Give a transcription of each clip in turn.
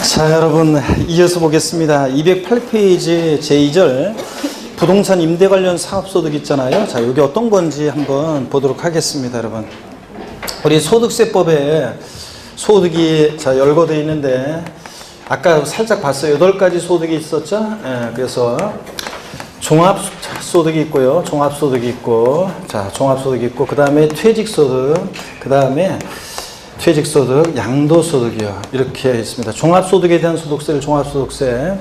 자, 여러분 이어서 보겠습니다. 208페이지 제2절 부동산 임대 관련 사업소득 있잖아요. 자, 이게 어떤 건지 한번 보도록 하겠습니다. 여러분, 우리 소득세법에 소득이 열거되어 있는데 아까 살짝 봤어요. 8가지 소득이 있었죠. 그래서 종합소득이 있고요. 종합소득이 있고, 자, 종합소득이 있고, 그 다음에 퇴직소득, 그 다음에 퇴직소득, 양도소득이요. 이렇게 있습니다. 종합소득에 대한 소득세를 종합소득세,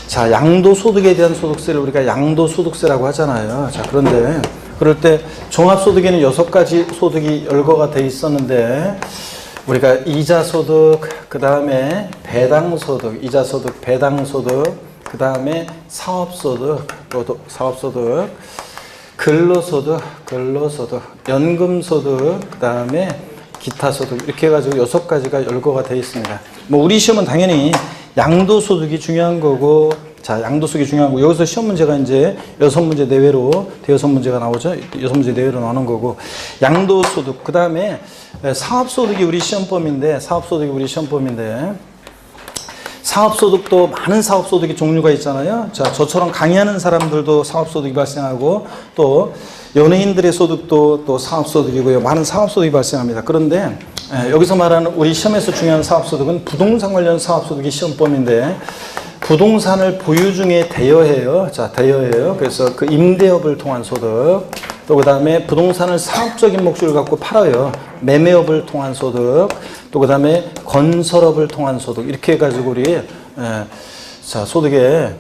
자, 양도소득에 대한 소득세를 우리가 양도소득세라고 하잖아요. 자, 그런데 그럴 때 종합소득에는 6가지 소득이 열거가 돼 있었는데 우리가 이자소득, 그 다음에 배당소득, 이자소득, 배당소득, 그 다음에 사업소득, 사업소득, 근로소득, 연금소득, 그 다음에 기타소득, 이렇게 해가지고 6가지가 열거가 되어 있습니다. 뭐 우리 시험은 당연히 양도소득이 중요한 거고, 자, 양도소득이 중요한 거고, 여기서 시험 문제가 이제 6문제 내외로, 대여섯 문제가 나오죠. 6문제 내외로 나오는 거고, 양도소득, 그 다음에 사업소득이 우리 시험범인데, 사업소득도 많은 사업소득의 종류가 있잖아요. 자, 저처럼 강의하는 사람들도 사업소득이 발생하고, 또 연예인들의 소득도 또 사업소득이고요. 많은 사업소득이 발생합니다. 그런데 여기서 말하는 우리 시험에서 중요한 사업소득은 부동산 관련 사업소득이 시험범인데, 부동산을 보유 중에 대여해요. 자, 대여해요. 그래서 그 임대업을 통한 소득, 또 그 다음에 부동산을 사업적인 목적을 갖고 팔아요. 매매업을 통한 소득, 또 그 다음에 건설업을 통한 소득, 이렇게 해가지고 우리 자, 소득에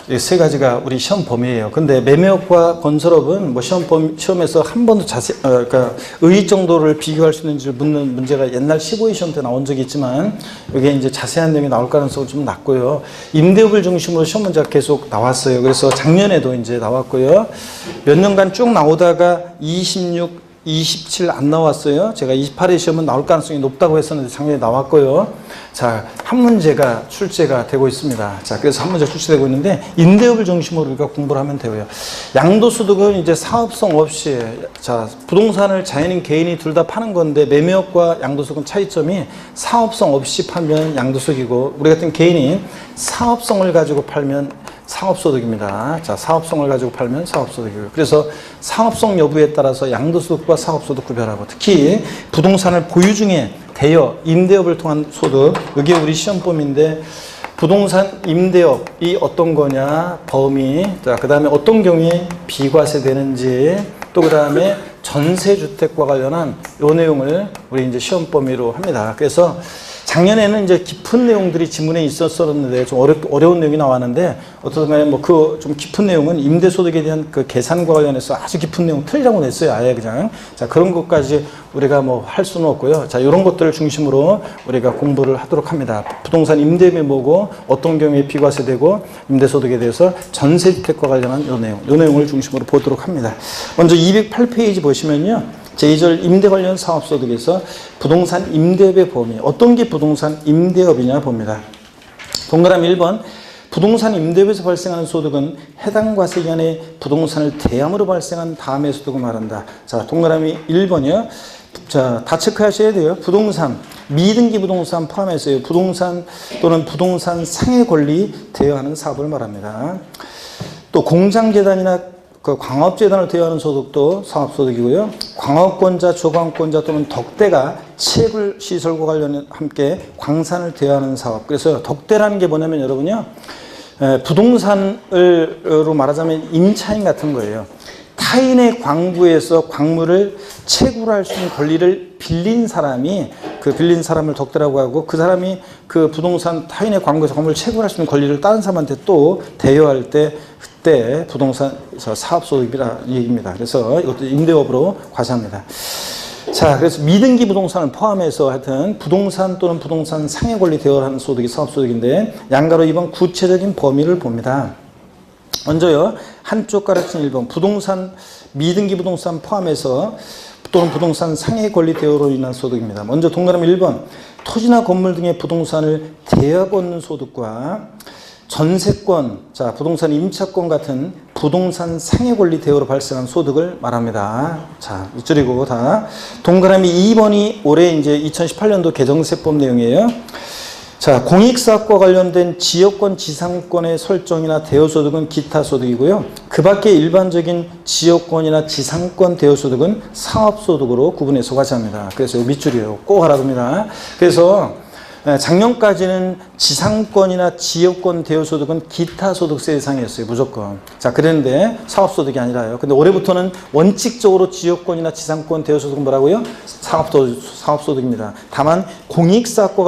이 3가지가 우리 시험 범위예요. 근데 매매업과 건설업은 뭐 시험에서 한 번도 그러니까 의의 정도를 비교할 수 있는지를 묻는 문제가 옛날 15회 시험 때 나온 적이 있지만, 이게 이제 자세한 내용이 나올 가능성은 좀 낮고요. 임대업을 중심으로 시험 문제가 계속 나왔어요. 그래서 작년에도 이제 나왔고요. 몇 년간 쭉 나오다가 26, 27 안 나왔어요. 제가 28회 시험은 나올 가능성이 높다고 했었는데 작년에 나왔고요. 자, 한 문제가 출제가 되고 있습니다. 자, 그래서 한 문제 출제되고 있는데 임대업을 중심으로 우리가 공부를 하면 되고요. 양도소득은 이제 사업성 없이, 자, 부동산을 자연인 개인이 둘 다 파는 건데, 매매업과 양도소득은 차이점이 사업성 없이 팔면 양도소득이고, 우리 같은 개인이 사업성을 가지고 팔면 사업소득입니다. 자, 사업성을 가지고 팔면 사업소득이고요. 그래서 사업성 여부에 따라서 양도소득과 사업소득 구별하고, 특히 부동산을 보유 중에 대여, 임대업을 통한 소득, 이게 우리 시험범인데, 부동산 임대업이 어떤 거냐, 범위, 자, 그 다음에 어떤 경우에 비과세 되는지, 또 그 다음에 전세주택과 관련한 요 내용을 우리 이제 시험 범위로 합니다. 그래서 작년에는 이제 깊은 내용들이 지문에 있었었는데 좀 어려운 내용이 나왔는데, 어떤 간에 뭐 그 좀 깊은 내용은 임대소득에 대한 그 계산과 관련해서 아주 깊은 내용 틀리라고 냈어요. 아예 그냥. 자, 그런 것까지 우리가 뭐 할 수는 없고요. 자, 이런 것들을 중심으로 우리가 공부를 하도록 합니다. 부동산 임대업이 뭐고, 어떤 경우에 비과세되고, 임대소득에 대해서 전세주택과 관련한 요 내용을 중심으로 보도록 합니다. 먼저 208페이지 보시면요. 제2절 임대 관련 사업소득에서 부동산 임대업의 범위, 어떤 게 부동산 임대업이냐 봅니다. 동그라미 1번, 부동산 임대업에서 발생하는 소득은 해당 과세 기간에 부동산을 대항으로 발생한 다음의 소득을 말한다. 자, 동그라미 1번이요. 자, 다 체크하셔야 돼요. 부동산, 미등기 부동산 포함해서요. 부동산 또는 부동산 상해 권리 대여하는 사업을 말합니다. 또 공장재단이나 그 광업재단을 대여하는 소득도 사업소득이고요. 광업권자, 조광권자 또는 덕대가 채굴 시설과 관련 함께 광산을 대여하는 사업. 그래서 덕대라는 게 뭐냐면 여러분요, 부동산으로 말하자면 임차인 같은 거예요. 타인의 광부에서 광물을 채굴할 수 있는 권리를 빌린 사람이, 그 빌린 사람을 덕대라고 하고, 그 사람이 그 부동산 타인의 광부에서 광물을 채굴할 수 있는 권리를 다른 사람한테 또 대여할 때, 그때 부동산 사업소득이라 얘기입니다. 그래서 이것도 임대업으로 과세합니다. 자, 그래서 미등기 부동산을 포함해서 하여튼 부동산 또는 부동산 상해 권리 대여하는 소득이 사업소득인데, 양가로 2번 구체적인 범위를 봅니다. 먼저요, 한쪽 가르친 1번 부동산, 미등기 부동산 포함해서 또는 부동산 상해 권리 대여로 인한 소득입니다. 먼저 동그라미 1번 토지나 건물 등의 부동산을 대여하고 얻는 소득과 전세권, 자, 부동산 임차권 같은 부동산 상해 권리 대여로 발생한 소득을 말합니다. 자, 이쪽이고 다 동그라미 2번이 올해 이제 2018년도 개정세법 내용이에요. 자, 공익사업과 관련된 지역권 지상권의 설정이나 대여소득은 기타소득이고요. 그 밖에 일반적인 지역권이나 지상권 대여소득은 사업소득으로 구분해서 과세합니다. 그래서 밑줄이에요. 꼭 알아둡니다. 그래서 작년까지는 지상권이나 지역권 대여소득은 기타소득세 대상이었어요. 무조건. 자, 그랬는데 사업소득이 아니라요. 근데 올해부터는 원칙적으로 지역권이나 지상권 대여소득은 뭐라고요? 사업소득입니다. 다만 공익사업과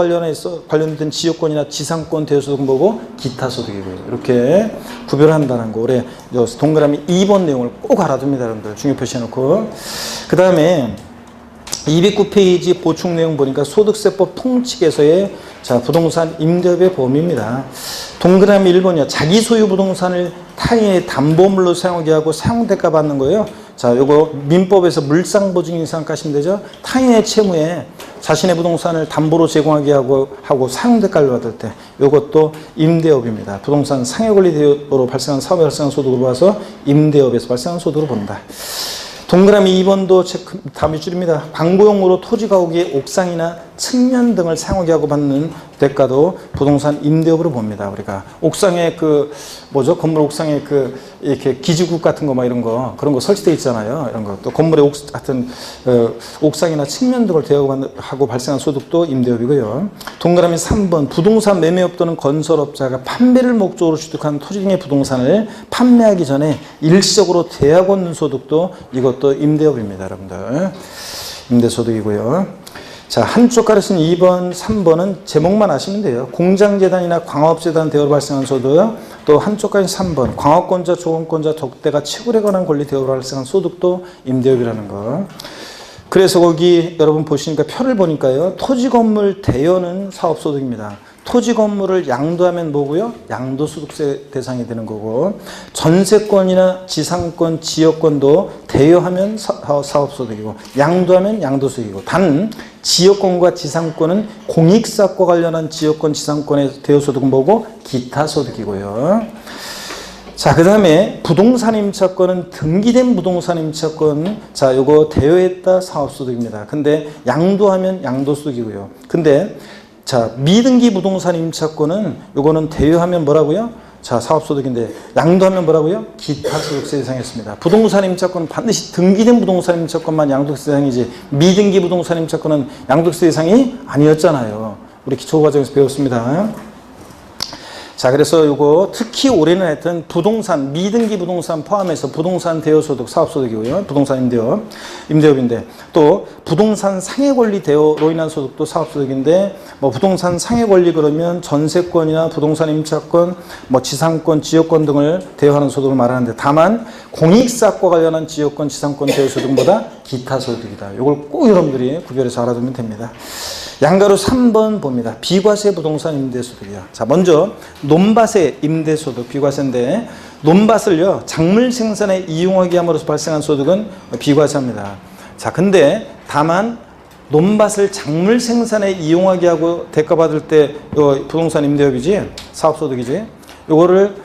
관련된 지역권이나 지상권 대여소득은 뭐고? 기타소득이고요. 이렇게 구별을 한다는 거. 올해 동그라미 2번 내용을 꼭 알아둡니다. 여러분들. 중요 표시해놓고. 그 다음에 209페이지 보충 내용 보니까 소득세법 통칙에서의 자, 부동산 임대업의 범위입니다. 동그라미 1번이요. 자기 소유 부동산을 타인의 담보물로 사용하게 하고 사용대가 받는 거예요. 자, 요거 민법에서 물상보증인 생각하시면 되죠. 타인의 채무에 자신의 부동산을 담보로 제공하게 하고 사용대가를 받을 때 요것도 임대업입니다. 부동산 상해권리대여로 발생한 사업에 발생한 소득으로 봐서 임대업에서 발생한 소득으로 본다. 동그라미 2번도 다 밑줄입니다. 광고용으로 토지 가구기의 옥상이나 측면 등을 사용하게 하고 받는 대가도 부동산 임대업으로 봅니다. 우리가 옥상에 건물 옥상에 이렇게 기지국 같은 거 이런 거 그런 거 설치되어 있잖아요. 이런 거 또 건물의 옥상이나 측면 등을 대여하고 발생한 소득도 임대업이고요. 동그라미 3번 부동산 매매업 또는 건설업자가 판매를 목적으로 취득한 토지 등의 부동산을 판매하기 전에 일시적으로 대여하는 소득도 이것도 임대업입니다. 여러분들 임대소득이고요. 자, 한쪽 가르친 2번, 3번은 제목만 아시면 돼요. 공장재단이나 광업재단 대여로 발생한 소득, 또 한쪽 가르친 3번, 광업권자, 조건권자, 덕대가 채굴에 관한 권리 대여로 발생한 소득도 임대업이라는 거. 그래서 거기 여러분 보시니까 표를 보니까요. 토지 건물 대여는 사업소득입니다. 토지 건물을 양도하면 뭐고요? 양도소득세 대상이 되는 거고, 전세권이나 지상권, 지역권도 대여하면 사업소득이고, 양도하면 양도소득이고, 단 지역권과 지상권은 공익사업과 관련한 지역권, 지상권의 대여소득은 뭐고? 기타소득이고요. 자, 그 다음에 부동산 임차권은 등기된 부동산 임차권, 자, 요거 대여했다 사업소득입니다. 근데 양도하면 양도소득이고요. 근데 자, 미등기 부동산 임차권은 요거는 대여하면 뭐라고요? 자, 사업소득인데 양도하면 뭐라고요? 기타소득세 대상이었습니다. 부동산 임차권은 반드시 등기된 부동산 임차권만 양도세 대상이지 미등기 부동산 임차권은 양도세 대상이 아니었잖아요. 우리 기초과정에서 배웠습니다. 자, 그래서 요거 특히 올해는 하여튼 부동산, 미등기 부동산 포함해서 부동산 대여소득, 사업소득이고요. 부동산 임대업인데 또 부동산 상해권리 대여로 인한 소득도 사업소득인데 부동산 상해권리 그러면 전세권이나 부동산 임차권, 지상권, 지역권 등을 대여하는 소득을 말하는데 다만 공익사업과 관련한 지역권, 지상권 대여소득보다 기타소득이다. 요걸 꼭 여러분들이 구별해서 알아두면 됩니다. 양가로 3번 봅니다. 비과세 부동산 임대소득이요. 자, 먼저 논밭의 임대소득 비과세인데 논밭을요 작물 생산에 이용하게 함으로써 발생한 소득은 비과세입니다. 자, 근데 다만 논밭을 작물 생산에 이용하게 하고 대가 받을 때 부동산 임대업이지 사업소득이지 요거를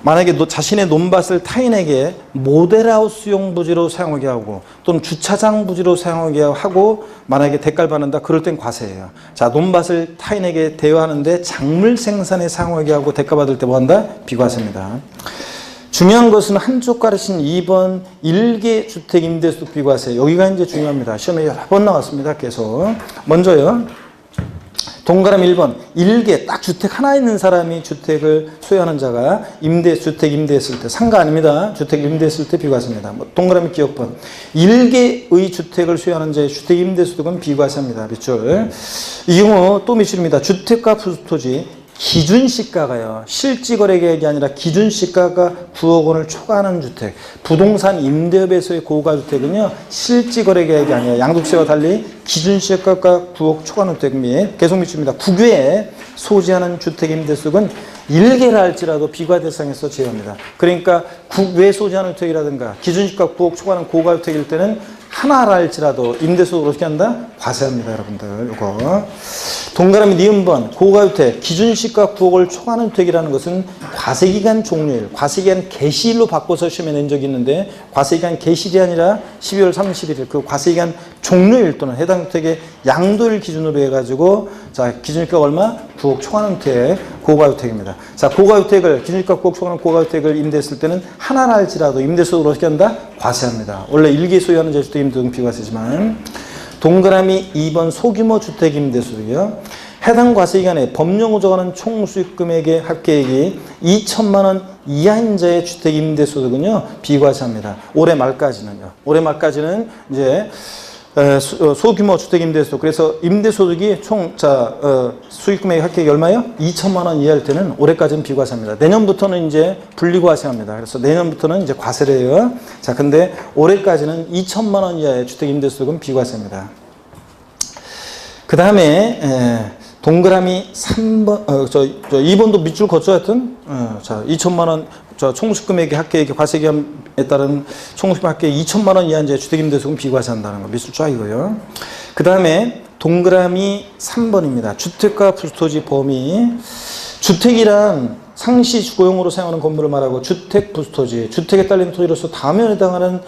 만약에 자신의 논밭을 타인에게 모델하우스용 부지로 사용하게 하고 또는 주차장 부지로 사용하게 하고 만약에 대가를 받는다 그럴 땐 과세예요. 자, 논밭을 타인에게 대여하는데 작물 생산에 사용하게 하고 대가 받을 때 뭐한다? 비과세입니다. 중요한 것은 한쪽 가르친 2번 일개 주택 임대소득 비과세 여기가 이제 중요합니다. 시험에 여러 번 나왔습니다. 계속 먼저요. 동그라미 1번 일개 딱 주택 하나 있는 사람이 주택을 소유하는 자가 주택 임대했을 때 상가 아닙니다. 주택 임대했을 때 비과세입니다. 동그라미 기억번 일개의 주택을 소유하는 자의 주택 임대소득은 비과세입니다. 밑줄 이 경우 또 밑줄입니다. 주택과 부수토지 기준시가가요. 실지거래계약이 아니라 기준시가가 9억 원을 초과하는 주택. 부동산 임대업에서의 고가주택은요. 실지거래계약이 아니라 양도세와 달리 기준시가가 9억 초과하는 주택 및 계속 밑줄입니다. 국외에 소지하는 주택 임대소득은 일개라 할지라도 비과 대상에서 제외합니다. 그러니까 국외에 소지하는 주택이라든가 기준시가 9억 초과하는 고가주택일 때는 하나라 할지라도 임대소득을 어떻게 한다? 과세합니다. 여러분들. 요거. 동그라미 니은번 고가주택 기준시가 9억을 초과하는 주택이라는 것은 과세기간 종료일, 과세기간 개시일로 바꿔서 시험에 낸 적이 있는데 과세기간 개시일이 아니라 12월 31일 그 과세기간 종료일 또는 해당 주택의 양도일 기준으로 해가지고 자 기준시가가 얼마? 9억 초과하는 주택 고가주택입니다. 자 고가주택을 기준시가 9억 초과하는 고가주택을 임대했을 때는 하나를 할지라도 임대소득을 어떻게 한다? 과세합니다. 원래 일개 소유하는 제주도 임대소득은 비과세지만 동그라미 2번 소규모 주택 임대소득이요. 해당 과세기간에 법령으로 정하는 총 수익금액의 합계액이 2천만 원 이하인 자의 주택 임대소득은요 비과세합니다. 올해 말까지는요. 올해 말까지는 이제 소규모 주택 임대소득 그래서 임대소득이 총 수익금액의 합계액이 얼마요? 2천만 원 이하일 때는 올해까지는 비과세합니다. 내년부터는 이제 분리과세합니다. 그래서 내년부터는 이제 과세를 해요. 자 근데 올해까지는 2천만 원 이하의 주택 임대소득은 비과세입니다. 그 다음에 동그라미 3번, 2번도 밑줄 걷죠, 하여튼. 자, 2천만 원, 총수금액의 합계액의 과세기간에 따른 총수금 합계액 2천만 원 이하인 주택임대소득은 비과세한다는 거 밑줄 쫙이고요. 그 다음에 동그라미 3번입니다. 주택과 부토지 범위. 주택이란 상시 주거용으로 사용하는 건물을 말하고 주택 부토지, 주택에 딸린 토지로서 다면에 해당하는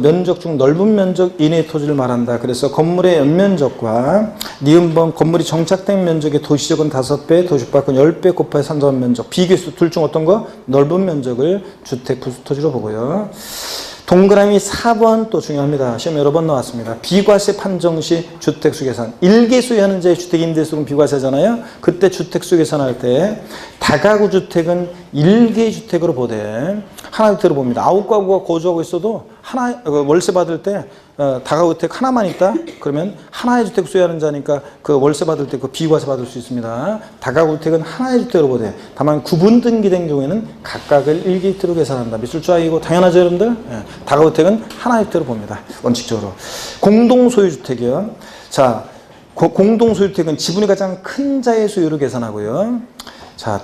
면적 중 넓은 면적 이내의 토지를 말한다. 그래서 건물의 연면적과 니은번 건물이 정착된 면적의 도시적은 5배, 도시밖은 10배 곱하여 산정한 면적. 비교수 둘 중 어떤 거? 넓은 면적을 주택 부토지로 보고요. 동그라미 4번 또 중요합니다. 시험 여러 번 나왔습니다. 비과세 판정 시 주택수 계산. 일개 소유하는 자의 주택 임대수는 비과세잖아요. 그때 주택수 계산할 때 다가구 주택은 일개 주택으로 보되 하나 주택으로 봅니다. 9가구가 거주하고 있어도 하나 월세 받을 때 다가구 주택 하나만 있다? 그러면 하나의 주택 소유하는 자니까 그 월세 받을 때 그 비과세 받을 수 있습니다. 다가구 주택은 하나의 주택으로 보되 다만 구분 등기된 경우에는 각각을 일개 주택으로 계산한다. 밑줄 쫙이고 당연하죠, 여러분들? 다가구 주택은 하나의 주택으로 봅니다. 원칙적으로. 공동 소유 주택이요. 자, 공동 소유 주택은 지분이 가장 큰 자의 소유로 계산하고요. 자,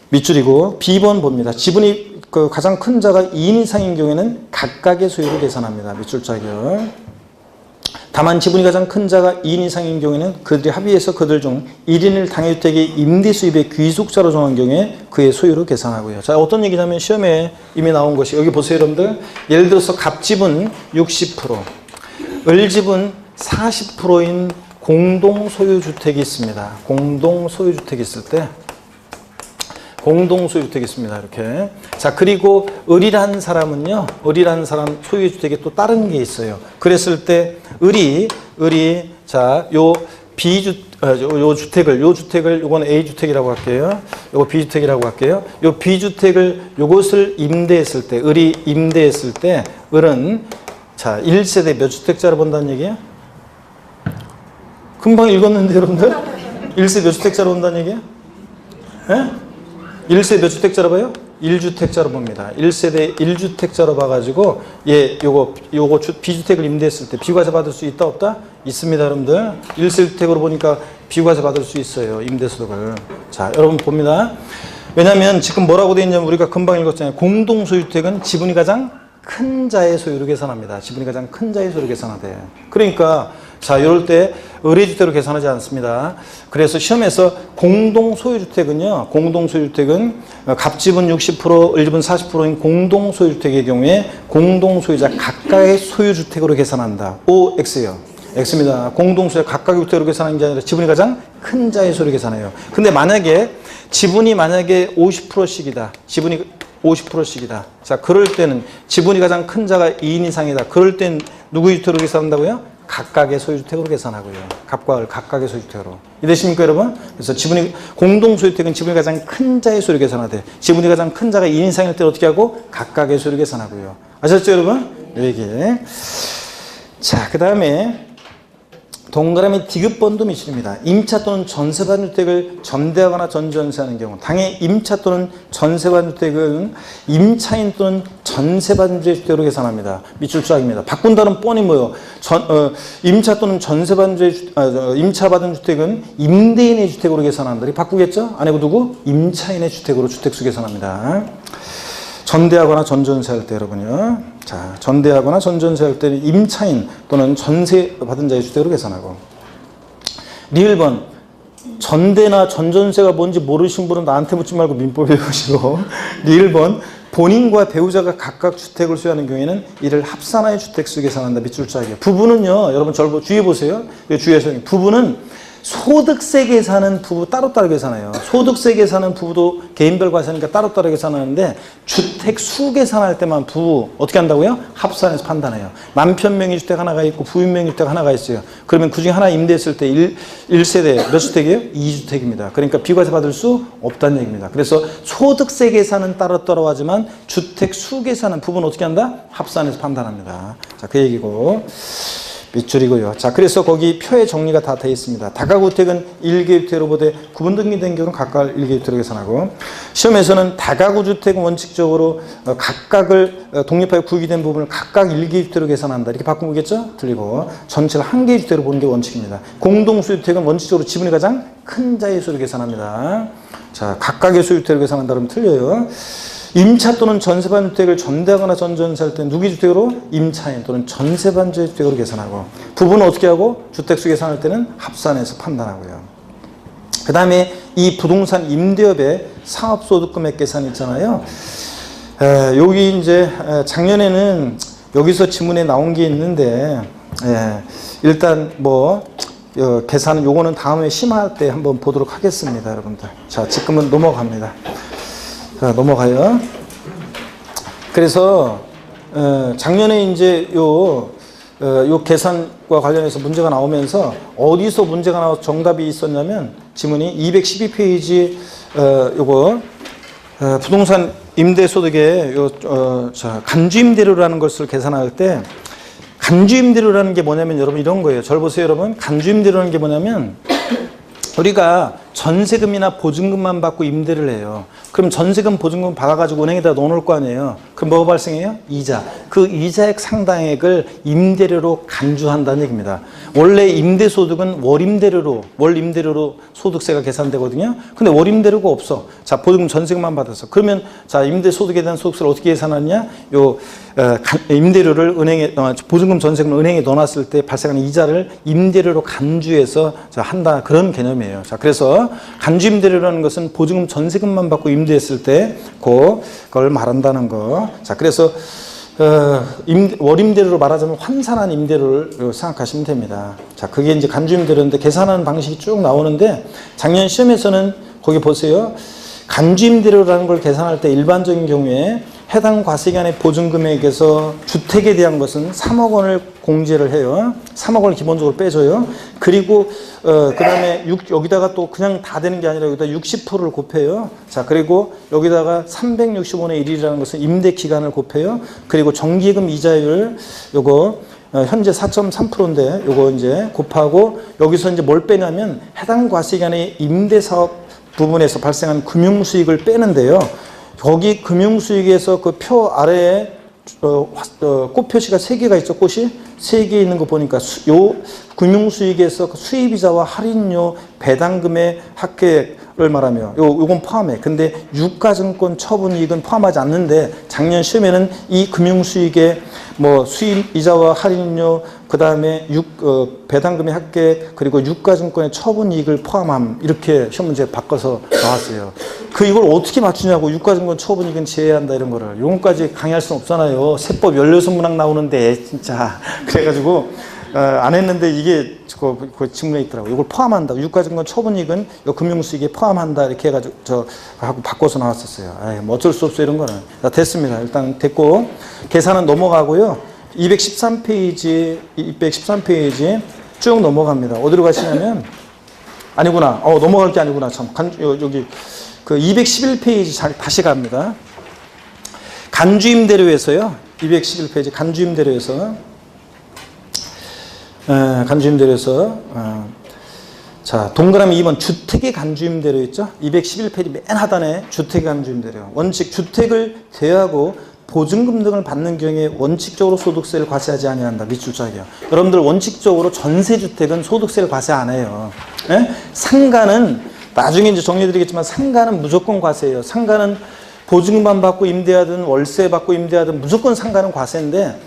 밑줄이고 B번 봅니다. 지분이 그 가장 큰 자가 2인 이상인 경우에는 각각의 소유를 계산합니다. 밑줄짝이요. 다만 지분이 가장 큰 자가 2인 이상인 경우에는 그들이 합의해서 그들 중 1인을 당해주택의 임대수입의 귀속자로 정한 경우에 그의 소유로 계산하고요. 자, 어떤 얘기냐면 시험에 이미 나온 것이 여기 보세요, 여러분들. 예를 들어서 갑집은 60%, 을집은 40%인 공동소유주택이 있습니다. 공동소유주택이 있을 때 공동소유주택이 있습니다. 이렇게. 자, 그리고 을이라는 사람은요, 을이라는 사람 소유주택에 또 다른 게 있어요. 그랬을 때, 을이, 자, 요 주택을, 요건 A주택이라고 할게요. 요거 B주택이라고 할게요. 요 B주택을, 요것을 임대했을 때, 을이 임대했을 때, 을은, 자, 1세대 몇 주택자를 본다는 얘기예요? 금방 읽었는데, 여러분들? 1세 몇 주택자로 본다는 얘기예요? 예? 1세 몇 주택자로 봐요? 1주택자로 봅니다. 1세대 1주택자로 봐가지고, 예, 요거 B주택을 임대했을 때 비과세 받을 수 있다, 없다? 있습니다, 여러분들. 1세주택으로 보니까 비과세 받을 수 있어요, 임대소득을. 자, 여러분 봅니다. 왜냐면 지금 뭐라고 되어 있냐면 우리가 금방 읽었잖아요. 공동소유주택은 지분이 가장 큰 자의 소유로 계산합니다. 지분이 가장 큰 자의 소유로 계산하대. 그러니까, 자, 이럴 때 의뢰주택으로 계산하지 않습니다. 그래서 시험에서 공동소유주택은 갑집은 60%, 을집은 40%인 공동소유주택의 경우에 공동소유자 각각의 소유주택으로 계산한다. OX예요. X입니다. 공동소유 각각의 주택으로 계산하는 게 아니라 지분이 가장 큰 자의 소유로 계산해요. 근데 만약에 지분이 50%씩이다. 지분이 50%씩이다. 자, 그럴 때는 지분이 가장 큰 자가 2인 이상이다. 그럴 땐 누구의 주택으로 계산한다고요? 각각의 소유주택으로 계산하고요. 갑과 을 각각의 소유주택으로. 이해되십니까, 여러분? 그래서 공동소유주택은 지분이 가장 큰 자의 소유로 계산하되, 지분이 가장 큰 자가 2인 이상일 때 어떻게 하고? 각각의 소유로 계산하고요. 아셨죠, 여러분? 이 얘기. 자, 그 다음에 동그라미 디귿번도 미실입니다. 임차 또는 전세받은 주택을 전대하거나 전전세하는 경우, 당해 임차 또는 전세받은 주택은 임차인 또는 전세받은 주택으로 계산합니다. 밑줄 쫙입니다. 바꾼다는 뻔히 뭐요? 임차 또는 임차받은 주택은 임대인의 주택으로 계산한다. 바꾸겠죠? 아니고 누구? 임차인의 주택으로 주택수 계산합니다. 전대하거나 전전세할 때 여러분요. 자, 전대하거나 전전세할 때는 임차인 또는 전세 받은 자의 주택으로 계산하고. 리을번 전대나 전전세가 뭔지 모르신 분은 나한테 묻지 말고 민법 배우시고 1번 본인과 배우자가 각각 주택을 소유하는 경우에는 이를 합산하여 주택 속에 계산한다. 밑줄 짜기요. 부부는요. 여러분 저를 주의해 보세요. 주의해서 부부는 소득세 계산은 부부 따로따로 계산해요. 소득세 계산은 부부도 개인별 과세니까 따로따로 계산하는데 주택 수 계산할 때만 부부 어떻게 한다고요? 합산해서 판단해요. 남편 명의 주택 하나가 있고 부인 명의 주택 하나가 있어요. 그러면 그중에 하나 임대했을 때 1세대 몇 주택이에요? 2주택입니다. 그러니까 비과세 받을 수 없다는 얘기입니다. 그래서 소득세 계산은 따로따로 하지만 주택 수 계산은 부부는 어떻게 한다? 합산해서 판단합니다. 자, 그 얘기고. 밑줄이고요. 자, 그래서 거기 표에 정리가 다 되어 있습니다. 다가구주택은 1개주택으로 보되 구분 등기된 경우는 각각 1개주택으로 계산하고, 시험에서는 다가구주택은 원칙적으로 각각을 독립하여 구기된 부분을 각각 1개주택으로 계산한다. 이렇게 바꾸겠죠? 틀리고 전체를 한 개의 주택으로 보는 게 원칙입니다. 공동소유주택은 원칙적으로 지분이 가장 큰 자의 수로 계산합니다. 자, 각각의 소유주택으로 계산한다 그러면 틀려요. 임차 또는 전세반 주택을 전대하거나 전전세할 때 누기 주택으로 임차인 또는 전세반지의 주택으로 계산하고, 부부는 어떻게 하고 주택수 계산할 때는 합산해서 판단하고요. 그 다음에 이 부동산 임대업의 사업소득금액 계산 있잖아요. 여기 이제 작년에는 여기서 지문에 나온 게 있는데, 일단 뭐 계산은 요거는 다음에 심화할 때 한번 보도록 하겠습니다, 여러분들. 자, 지금은 넘어갑니다. 자, 넘어가요. 그래서 작년에 이제 요 계산과 관련해서 문제가 나오면서 어디서 문제가 나와서 정답이 있었냐면, 지문이 212페이지 요거 부동산 임대소득의 간주임대료라는 것을 계산할 때, 간주임대료라는 게 뭐냐면 여러분 이런 거예요. 절 보세요, 여러분. 간주임대료라는 게 뭐냐면, 우리가 전세금이나 보증금만 받고 임대를 해요. 그럼 전세금, 보증금 받아가지고 은행에다 넣어놓을 거 아니에요. 그럼 뭐가 발생해요? 이자. 그 이자액 상당액을 임대료로 간주한다는 얘기입니다. 원래 임대소득은 월임대료로 소득세가 계산되거든요. 근데 월임대료가 없어. 자, 보증금, 전세금만 받아서. 그러면 자, 임대소득에 대한 소득세를 어떻게 계산하느냐? 임대료를 은행에, 보증금, 전세금을 은행에 넣어놨을 때 발생하는 이자를 임대료로 간주해서 한다. 그런 개념이에요. 자, 그래서 간주임대료라는 것은 보증금, 전세금만 받고 임대했을 때 그걸 말한다는 거. 자, 그래서 월임대료로 말하자면 환산한 임대료를 생각하시면 됩니다. 자, 그게 이제 간주임대료인데 계산하는 방식이 쭉 나오는데, 작년 시험에서는 거기 보세요. 간주임대료라는 걸 계산할 때 일반적인 경우에 해당 과세기간의 보증금액에서 주택에 대한 것은 3억 원을 공제를 해요. 3억 원을 기본적으로 빼줘요. 그리고 그 다음에 여기다가 또 그냥 다 되는 게 아니라 여기다 60%를 곱해요. 자, 그리고 여기다가 365분의 1이라는 것은 임대 기간을 곱해요. 그리고 정기예금 이자율 요거 현재 4.3%인데 요거 이제 곱하고, 여기서 이제 뭘 빼냐면 해당 과세기간의 임대사업 부분에서 발생한 금융수익을 빼는데요. 거기 금융수익에서 그 표 아래에 꽃 표시가 3개가 있죠. 꽃이 3개 있는 거 보니까 요 금융수익에서 그 수입이자와 할인료, 배당금의 합계를 말하며 요건 포함해. 근데 유가증권 처분이익은 포함하지 않는데, 작년 시험에는 이 금융수익의 뭐 수입이자와 할인료, 그 다음에 배당금의 합계, 그리고 유가증권의 처분이익을 포함함, 이렇게 시험 문제 바꿔서 나왔어요. 이걸 어떻게 맞추냐고. 유가증권 처분이익은 제외한다, 이런 거를. 요건까지 강의할 수는 없잖아요. 세법 16문항 나오는데 진짜. 그래가지고 안 했는데 이게 그 질문에 있더라고요. 이걸 포함한다. 유가증권 처분이익은 금융수익에 포함한다. 이렇게 해가지고 하고 바꿔서 나왔었어요. 뭐 어쩔 수 없어, 이런 거는. 자, 됐습니다. 일단 됐고, 계산은 넘어가고요. 213페이지 쭉 넘어갑니다. 어디로 가시냐면, 아니구나. 넘어갈 게 아니구나. 참. 여기 그 211페이지 다시 갑니다. 간주임대료에서요. 211페이지 간주임대료에서 자, 동그라미 2번 주택의 간주임대료 있죠? 211페이지 맨 하단에 주택의 간주임대료. 원칙, 주택을 대여하고 보증금 등을 받는 경우에 원칙적으로 소득세를 과세하지 아니한다. 밑줄짝이요. 여러분들 원칙적으로 전세주택은 소득세를 과세 안 해요. 상가는 나중에 이제 정리해드리겠지만, 상가는 무조건 과세예요. 상가는 보증금만 받고 임대하든 월세 받고 임대하든 무조건 상가는 과세인데,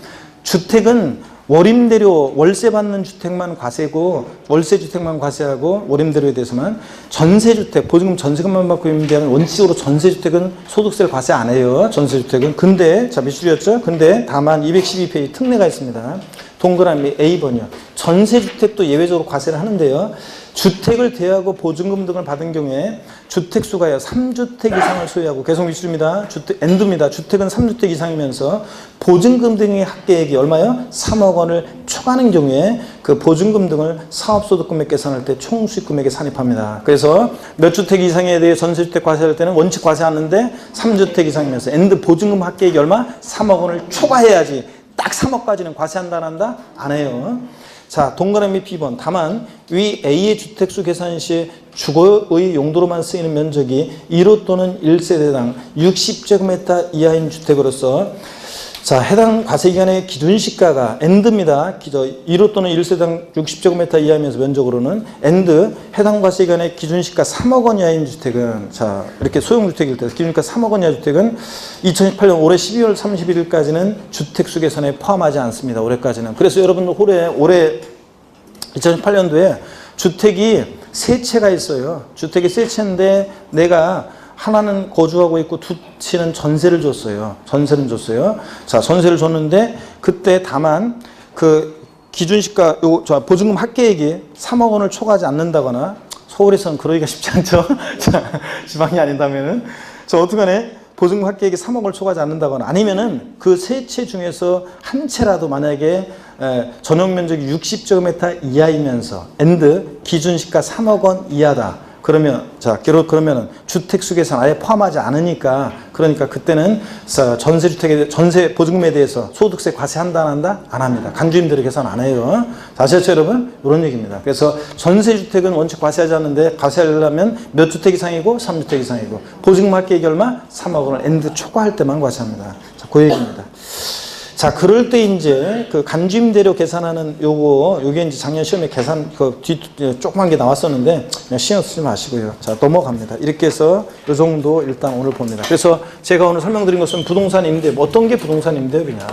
주택은 월임대료, 월세 받는 주택만 과세고, 월세 주택만 과세하고, 월임대료에 대해서만, 전세주택, 보증금 전세금만 받고 임대하는 원칙으로 전세주택은 소득세를 과세 안 해요. 전세주택은. 근데, 자, 미술이었죠? 근데 다만 212페이지 특례가 있습니다. 동그라미 A번이요. 전세주택도 예외적으로 과세를 하는데요. 주택을 대하고 보증금 등을 받은 경우에 주택수가요 3주택 이상을 소유하고 계속 미술입니다. 엔드입니다. 주택은 3주택 이상이면서 보증금 등의 합계액이 얼마요? 3억 원을 초과하는 경우에 그 보증금 등을 사업소득금액 계산할 때 총수익금액에 산입합니다. 그래서 몇 주택 이상에 대해 전세주택 과세할 때는 원칙 과세하는데 3주택 이상이면서 엔드 보증금 합계액이 얼마? 3억 원을 초과해야지. 딱 3억까지는 과세한다 안 한다? 안 해요. 자, 동그라미 B번. 다만 위 A의 주택수 계산 시 주거의 용도로만 쓰이는 면적이 1호 또는 1세대당 60제곱미터 이하인 주택으로서 자, 해당 과세기간의 기준시가가 엔드입니다. 1호 또는 1세대당 60제곱미터 이하면서 면적으로는 엔드 해당 과세기간의 기준시가 3억 원 이하인 주택은 자, 이렇게 소형주택일 때 기준시가 3억 원 이하 주택은 2018년 올해 12월 31일까지는 주택수 계산에 포함하지 않습니다. 올해까지는. 그래서 여러분 올해 2018년도에 주택이 세 채가 있어요. 주택이 세 채인데 내가 하나는 거주하고 있고 두 채는 전세를 줬어요. 전세는 줬어요. 자, 전세를 줬는데 그때 다만 그 기준시가 보증금 합계액이 3억 원을 초과하지 않는다거나 서울에서는 그러기가 쉽지 않죠. 자, 지방이 아닌다면은 저 어떡하네? 보증금 합계액이 3억을 초과하지 않는다거나 아니면은 그 세 채 중에서 한 채라도 만약에 전용 면적이 60제곱미터 이하이면서 엔드 기준시가 3억 원 이하다. 그러면 주택수 계산 아예 포함하지 않으니까 그러니까 그때는 전세 보증금에 대해서 소득세 과세한다 안 한다? 안 합니다. 간주임대료 계산 안 해요. 아시겠죠 여러분? 이런 얘기입니다. 그래서 전세주택은 원칙 과세하지 않는데 과세하려면 몇 주택 이상이고 3주택 이상이고 보증금 합계액이 얼마? 3억 원을 엔드 초과할 때만 과세합니다. 자, 그 얘기입니다. 자, 그럴 때 이제 그 간주임대료 계산하는 요게 이제 작년 시험에 계산 조그만 게 나왔었는데 그냥 신경 쓰지 마시고요. 자, 넘어갑니다. 이렇게 해서 요 정도 일단 오늘 봅니다. 그래서 제가 오늘 설명드린 것은 부동산 임대업, 어떤 게 부동산 임대업이냐,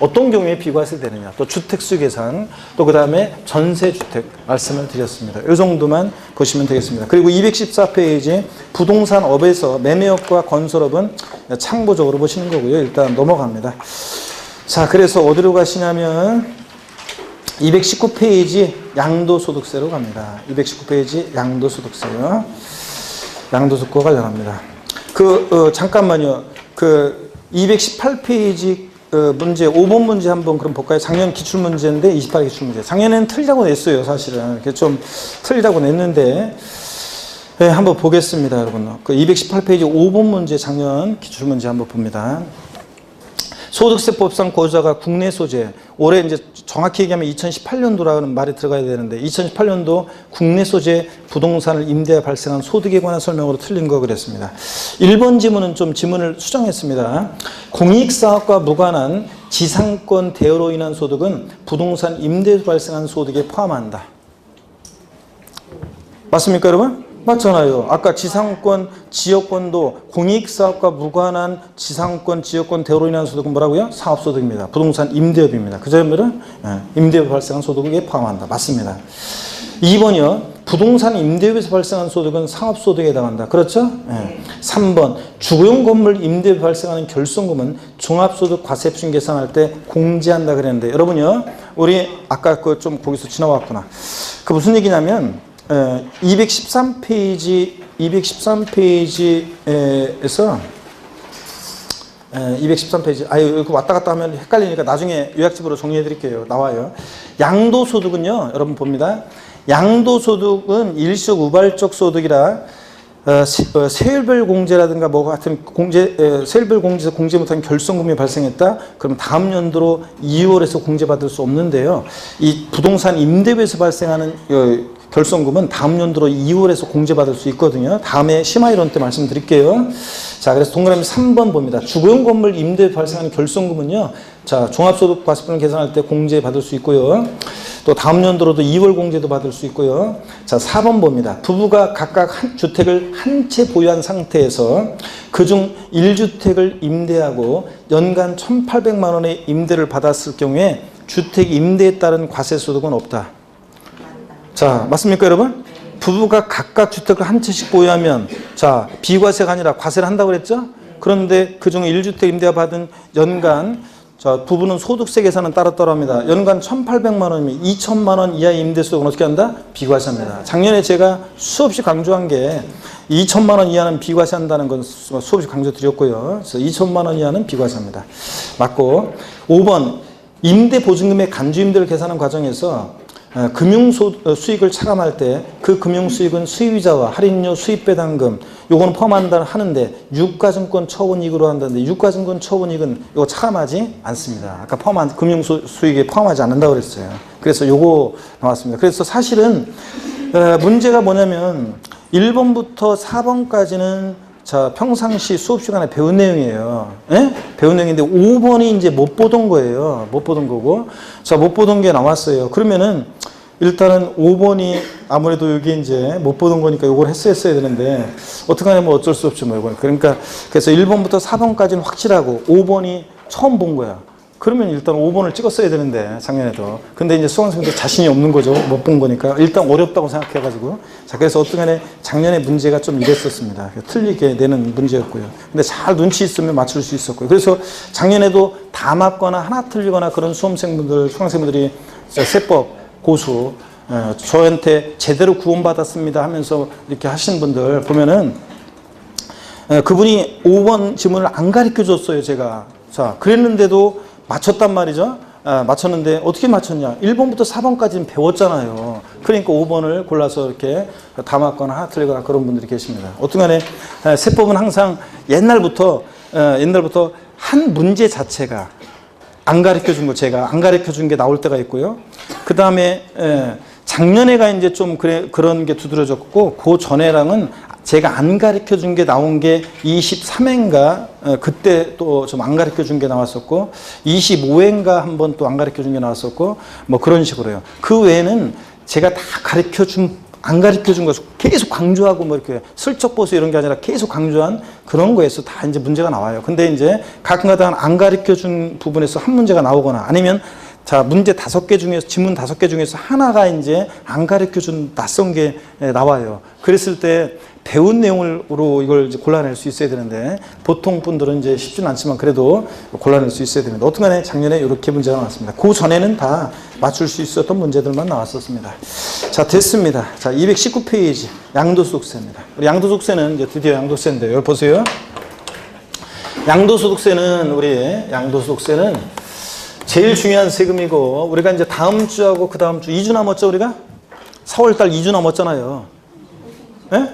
어떤 경우에 비과세 되느냐, 또 주택수 계산, 또 그 다음에 전세주택 말씀을 드렸습니다. 요 정도만 보시면 되겠습니다. 그리고 214페이지 부동산업에서 매매업과 건설업은 참고적으로 보시는 거고요. 일단 넘어갑니다. 자, 그래서 어디로 가시냐면 219페이지 양도소득세로 갑니다. 219페이지 양도소득세요. 양도소득과 관련합니다. 잠깐만요. 218페이지 문제 5번 문제 한번 그럼 볼까요? 작년 기출문제인데 28 기출문제. 작년에는 틀리다고 냈어요, 사실은. 좀 틀리다고 냈는데 네, 한번 보겠습니다, 여러분. 218페이지 5번 문제 작년 기출문제 한번 봅니다. 소득세법상 거주자가 국내 소재, 올해 이제 정확히 얘기하면 2018년도라는 말이 들어가야 되는데 2018년도 국내 소재 부동산을 임대해 발생한 소득에 관한 설명으로 틀린 거 그랬습니다. 1번 지문은 좀 지문을 수정했습니다. 공익사업과 무관한 지상권 대여로 인한 소득은 부동산 임대에서 발생한 소득에 포함한다. 맞습니까, 여러분? 맞잖아요. 아까 지상권, 지역권도 공익사업과 무관한 지상권, 지역권 대여로 인한 소득은 뭐라고요? 사업소득입니다. 부동산 임대업입니다. 그 점들은 임대업 발생한 소득에 포함한다. 맞습니다. 2번이요. 부동산 임대업에서 발생한 소득은 상업소득에 해당한다. 그렇죠? 3번. 주거용 건물 임대업에 발생하는 결손금은 종합소득 과세표준 계산할 때 공제한다 그랬는데 여러분요. 우리 아까 좀 거기서 지나왔구나. 무슨 얘기냐면 213페이지에서 213페이지 이거 왔다 갔다 하면 헷갈리니까 나중에 요약집으로 정리해 드릴게요. 나와요. 양도소득은요. 여러분 봅니다. 양도소득은 일시적 우발적 소득이라 세율별 공제라든가 뭐 같은 세율별 공제에서 공제 못한 결손금이 발생했다. 그럼 다음 연도로 2월에서 공제받을 수 없는데요. 이 부동산 임대부에서 발생하는 결손금은 다음 연도로 2월에서 공제받을 수 있거든요. 다음에 심화이론 때 말씀드릴게요. 자, 그래서 동그라미 3번 봅니다. 주거용 건물 임대에 발생하는 결손금은요. 자, 종합소득 과세표준 계산할 때 공제받을 수 있고요. 또 다음 연도로도 2월 공제도 받을 수 있고요. 자, 4번 봅니다. 부부가 각각 한 주택을 한 채 보유한 상태에서 그중 1주택을 임대하고 연간 1,800만 원의 임대를 받았을 경우에 주택 임대에 따른 과세 소득은 없다. 자, 맞습니까, 여러분? 부부가 각각 주택을 한 채씩 보유하면, 자, 비과세가 아니라 과세를 한다고 그랬죠? 그런데 그중에 1주택 임대가 받은 연간, 자, 부부는 소득세 계산은 따로따로 합니다. 연간 1,800만 원이면 2천만 원 이하의 임대소득은 어떻게 한다? 비과세합니다. 작년에 제가 수없이 강조한 게 2천만 원 이하는 비과세한다는 건 수없이 강조드렸고요. 그래서 2천만 원 이하는 비과세합니다. 맞고, 5번, 임대보증금의 간주임대를 계산하는 과정에서 금융수익을 차감할 때 그 금융수익은 수입이자와 할인료, 수입배당금 요거는 포함한다 하는데 유가증권 처분이익으로 한다는데 유가증권 처분이익은 요거 차감하지 않습니다. 아까 포함한 금융수익에 포함하지 않는다고 그랬어요. 그래서 요거 나왔습니다. 그래서 사실은 문제가 뭐냐면 1번부터 4번까지는 자, 평상시 수업 시간에 배운 내용이에요. 예? 배운 내용인데 5번이 이제 못 보던 거예요. 못 보던 거고. 자, 못 보던 게 나왔어요. 그러면은 일단은 5번이 아무래도 여기 이제 못 보던 거니까 이걸 했어야 되는데 어떻게 하냐면 어쩔 수 없죠, 뭐 이건. 그러니까 그래서 1번부터 4번까지는 확실하고 5번이 처음 본 거야. 그러면 일단 5번을 찍었어야 되는데 작년에도. 근데 이제 수강생들 자신이 없는 거죠. 못 본 거니까. 일단 어렵다고 생각해가지고. 자, 그래서 어떻게 간에 작년에 문제가 좀 이랬었습니다. 틀리게 내는 문제였고요. 근데 잘 눈치 있으면 맞출 수 있었고요. 그래서 작년에도 다 맞거나 하나 틀리거나 그런 수강생분들이 세법 고수, 저한테 제대로 구원받았습니다 하면서 이렇게 하신 분들 보면은 그분이 5번 지문을 안 가르쳐 줬어요, 제가. 자, 그랬는데도 맞췄단 말이죠. 맞췄는데 어떻게 맞췄냐? 1번부터 4번까지는 배웠잖아요. 그러니까 5번을 골라서 이렇게 다 맞거나 하나 틀리거나 그런 분들이 계십니다. 어떤 간에 세법은 항상 옛날부터 한 문제 자체가 안 가르쳐 준 거, 제가 안 가르쳐 준 게 나올 때가 있고요. 그 다음에 작년에가 이제 좀 그런 게 두드러졌고, 그 전에랑은 제가 안 가르쳐 준 게 나온 게 23회인가 그때 또 좀 안 가르쳐 준 게 나왔었고, 25회인가 한 번 또 안 가르쳐 준 게 나왔었고, 뭐 그런 식으로요. 그 외에는 제가 다 안 가르쳐 준 것을 계속 강조하고 뭐 이렇게 슬쩍 보수 이런 게 아니라 계속 강조한 그런 거에서 다 이제 문제가 나와요. 근데 이제 가끔가다 안 가르쳐 준 부분에서 한 문제가 나오거나 아니면 자, 문제 5개 중에서, 지문 5개 중에서 하나가 이제 안 가르쳐 준 낯선 게 나와요. 그랬을 때 배운 내용으로 이걸 이제 골라낼 수 있어야 되는데, 보통 분들은 이제 쉽지는 않지만 그래도 골라낼 수 있어야 됩니다. 어떤 간에 작년에 이렇게 문제가 나왔습니다. 그 전에는 다 맞출 수 있었던 문제들만 나왔었습니다. 자, 됐습니다. 자, 219페이지. 양도소득세입니다. 우리 양도소득세는 이제 드디어 양도세인데요. 여기 보세요. 양도소득세는 제일 중요한 세금이고, 우리가 이제 다음 주하고 그 다음 주 2주 남았죠, 우리가? 4월달 2주 남았잖아요. 예?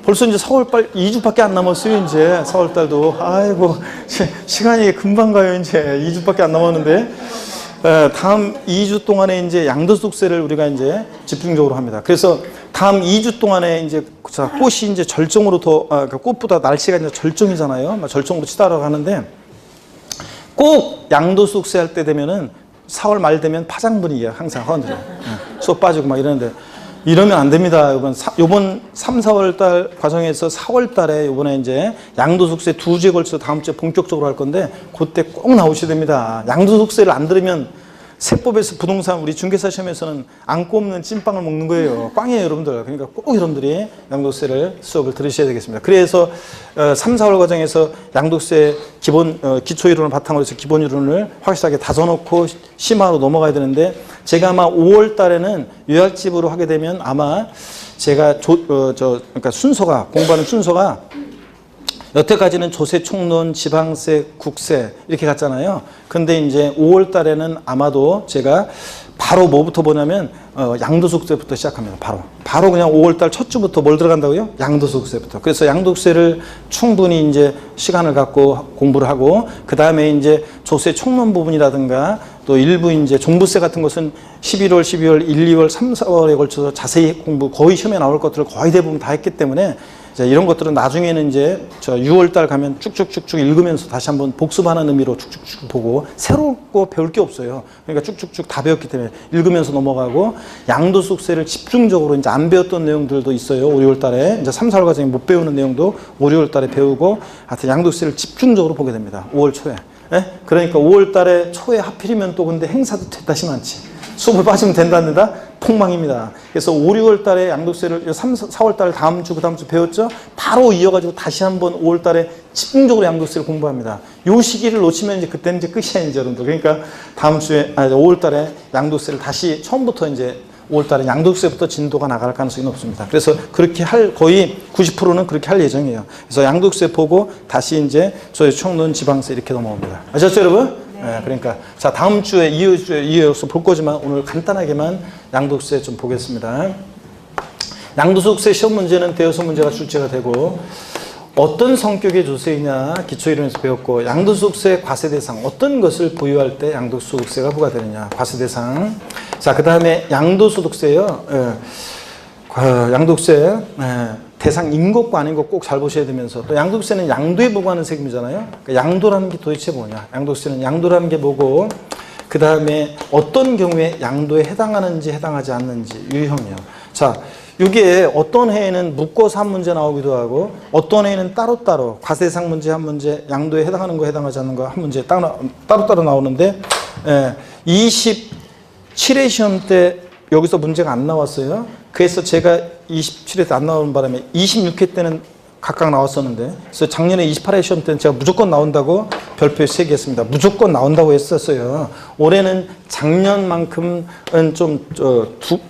벌써 이제 4월달 2주밖에 안 남았어요, 이제. 4월달도. 아이고, 시간이 금방 가요, 이제. 2주밖에 안 남았는데. 다음 2주 동안에 이제 양도소득세를 우리가 이제 집중적으로 합니다. 그래서 다음 2주 동안에 이제 꽃이 이제 절정으로 꽃보다 날씨가 이제 절정이잖아요. 절정으로 치달아 가는데, 꼭 양도소득세 할 때 되면은 4월 말 되면 파장 분위기야, 항상 하원들이. 수업 빠지고 막 이러는데, 이러면 안 됩니다. 요번 3, 4월 달 과정에서 4월 달에 요번에 이제 양도소득세 2주에 걸쳐서 다음 주에 본격적으로 할 건데, 그때 꼭 나오셔야 됩니다. 양도소득세를 안 들으면 세법에서 부동산 우리 중개사 시험에서는 안 꼽는 찐빵을 먹는 거예요. 꽝이에요, 여러분들. 그러니까 꼭 여러분들이 양도세를 수업을 들으셔야 되겠습니다. 그래서 3, 4월 과정에서 양도세 기초 이론을 바탕으로 해서 기본 이론을 확실하게 다져놓고 심화로 넘어가야 되는데, 제가 아마 5월 달에는 요약집으로 하게 되면 아마 제가 그러니까 공부하는 순서가 여태까지는 조세, 총론, 지방세, 국세 이렇게 갔잖아요. 근데 이제 5월 달에는 아마도 제가 바로 뭐부터 보냐면 양도소득세부터 시작합니다. 바로 그냥 5월 달 첫 주부터 뭘 들어간다고요? 양도소득세부터. 그래서 양도세를 충분히 이제 시간을 갖고 공부를 하고, 그 다음에 이제 조세 총론 부분이라든가 또 일부 이제 종부세 같은 것은 11월, 12월, 1, 2월, 3, 4월에 걸쳐서 자세히 공부, 거의 시험에 나올 것들을 거의 대부분 다 했기 때문에 이런 것들은 나중에는 이제 6월 달 가면 쭉쭉쭉쭉 읽으면서 다시 한번 복습하는 의미로 쭉쭉쭉 보고, 새롭고 배울 게 없어요. 그러니까 쭉쭉쭉 다 배웠기 때문에 읽으면서 넘어가고, 양도소득세를 집중적으로 이제 안 배웠던 내용들도 있어요. 5, 6월 달에 이제 3, 4월 과정에 못 배우는 내용도 5, 6월 달에 배우고, 하여튼 양도세를 집중적으로 보게 됩니다. 5월 초에. 예? 그러니까 5월 달에 초에 하필이면 또 근데 행사도 다시 많지. 수업을 빠지면 된답니다. 폭망입니다. 그래서 5, 6월 달에 양도세를 3, 4월 달 다음 주, 그 다음 주 배웠죠? 바로 이어가지고 다시 한번 5월 달에 집중적으로 양도세를 공부합니다. 요 시기를 놓치면 이제 그때는 이제 끝이야, 이제 여러분들. 그러니까 다음 주에, 5월 달에 양도세를 다시 처음부터 이제 5월 달에 양도세부터 진도가 나갈 가능성이 높습니다. 그래서 그렇게 거의 90%는 그렇게 할 예정이에요. 그래서 양도세 보고 다시 이제 저희 총론 지방세 이렇게 넘어옵니다. 아셨죠, 여러분? 네, 그러니까 자 다음 주에 이어서 볼 거지만 오늘 간단하게만 양도세 좀 보겠습니다. 양도소득세 시험 문제는 대여섯 문제가 출제가 되고 어떤 성격의 조세이냐 기초이론에서 배웠고 양도소득세 과세 대상 어떤 것을 보유할 때 양도소득세가 부과되느냐 과세 대상. 자 그 다음에 양도소득세요. 양도세 대상 것과 아닌 것 꼭 잘 보셔야 되면서 또 양도세는 양도에 부과하는 세금이잖아요. 그러니까 양도라는 게 도대체 뭐냐? 양도세는 양도라는 게 뭐고 그 다음에 어떤 경우에 양도에 해당하는지 해당하지 않는지 유형이요. 자 이게 어떤 해에는 묶어서 한 문제 나오기도 하고 어떤 해에는 따로따로 과세 대상 문제 한 문제 양도에 해당하는 거 해당하지 않는 거 한 문제 따로따로 나오는데 27회 시험 때 여기서 문제가 안 나왔어요. 그래서 제가 27회 때 안 나오는 바람에 26회 때는 각각 나왔었는데 그래서 작년에 28회 시험 때는 제가 무조건 나온다고 별표에 3개 했습니다. 무조건 나온다고 했었어요. 올해는 작년만큼은 좀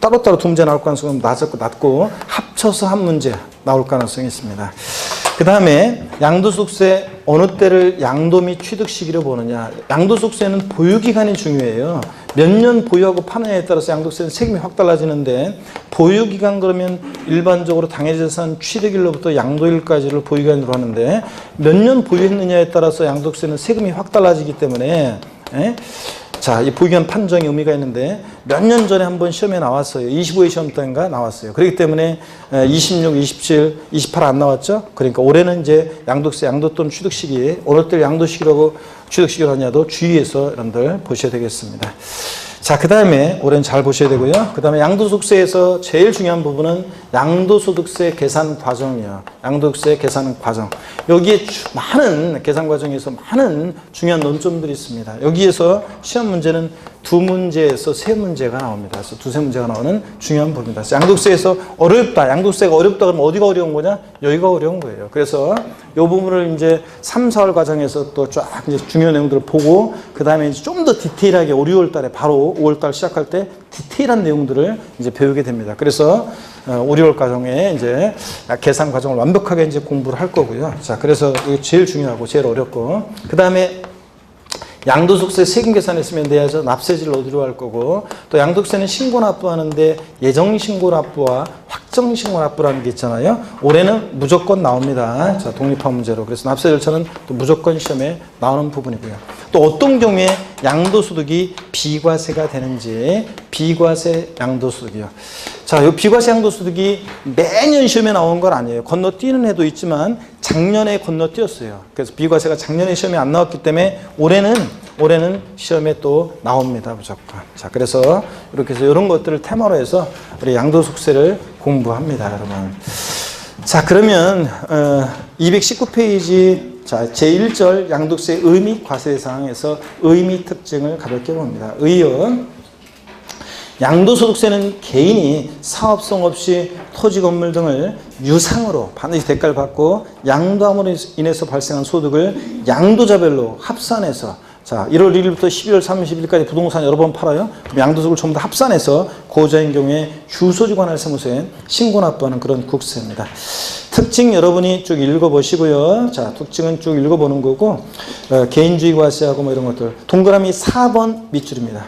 따로따로 두 문제 나올 가능성은 낮고 합쳐서 한 문제 나올 가능성이 있습니다. 그 다음에 양도소득세 어느 때를 양도 및 취득 시기로 보느냐. 양도소득세는 보유기간이 중요해요. 몇 년 보유하고 파느냐에 따라서 양도세는 세금이 확 달라지는데 보유기간 그러면 일반적으로 당해재산 취득일로부터 양도일까지를 보유기간으로 하는데 몇 년 보유했느냐에 따라서 양도세는 세금이 확 달라지기 때문에 자, 이 보유기간 판정의 의미가 있는데 몇 년 전에 한번 시험에 나왔어요. 25회 시험 때인가 나왔어요. 그렇기 때문에 26, 27, 28 안 나왔죠. 그러니까 올해는 이제 양도세, 양도 또는 취득 시기에 어느 때 양도 시기라고 취득 시기를 하냐도 주의해서 여러분들 보셔야 되겠습니다. 자, 그 다음에 올해는 잘 보셔야 되고요. 그 다음에 양도소득세에서 제일 중요한 부분은 양도소득세 계산 과정이에요. 양도소득세 계산 과정. 여기에 많은 계산 과정에서 많은 중요한 논점들이 있습니다. 여기에서 시험 문제는 2문제에서 3문제가 나옵니다. 그래서 2, 3문제가 나오는 중요한 부분입니다. 양도세에서 어렵다. 양도세가 어렵다 그러면 어디가 어려운 거냐? 여기가 어려운 거예요. 그래서 이 부분을 이제 3, 4월 과정에서 또 쫙 이제 중요한 내용들을 보고 그 다음에 좀 더 디테일하게 5, 6월 달에 바로 5월 달 시작할 때 디테일한 내용들을 이제 배우게 됩니다. 그래서 5, 6월 과정에 이제 계산 과정을 완벽하게 이제 공부를 할 거고요. 자, 그래서 이게 제일 중요하고 제일 어렵고 그 다음에 양도소득세 세금 계산했으면 내야죠. 납세지를 어디로 할 거고 또 양도세는 신고납부하는데 예정신고납부와 확정신고납부라는 게 있잖아요. 올해는 무조건 나옵니다. 자, 독립화 문제로. 그래서 납세 절차는 또 무조건 시험에 나오는 부분이고요. 또 어떤 경우에 양도소득이 비과세가 되는지 비과세 양도소득이요. 자, 이 비과세 양도소득이 매년 시험에 나오는 건 아니에요. 건너뛰는 해도 있지만 작년에 건너뛰었어요. 그래서 비과세가 작년에 시험에 안 나왔기 때문에 올해는 시험에 또 나옵니다. 무조건. 자, 그래서 이렇게 해서 이런 것들을 테마로 해서 우리 양도소득세를 공부합니다, 여러분. 자, 그러면 219페이지 자, 제1절 양도세 의미 과세 사항에서 의미 특징을 가볍게 봅니다. 의연 양도소득세는 개인이 사업성 없이 토지 건물 등을 유상으로 반드시 대가를 받고 양도함으로 인해서 발생한 소득을 양도자별로 합산해서 자, 1월 1일부터 12월 30일까지 부동산 여러 번 팔아요. 그럼 양도소득을 전부 다 합산해서 고자인 경우에 주소지 관할 세무서에 신고 납부하는 그런 국세입니다. 특징 여러분이 쭉 읽어보시고요. 자, 특징은 쭉 읽어보는 거고 개인주의 과세하고 뭐 이런 것들. 동그라미 4번 밑줄입니다.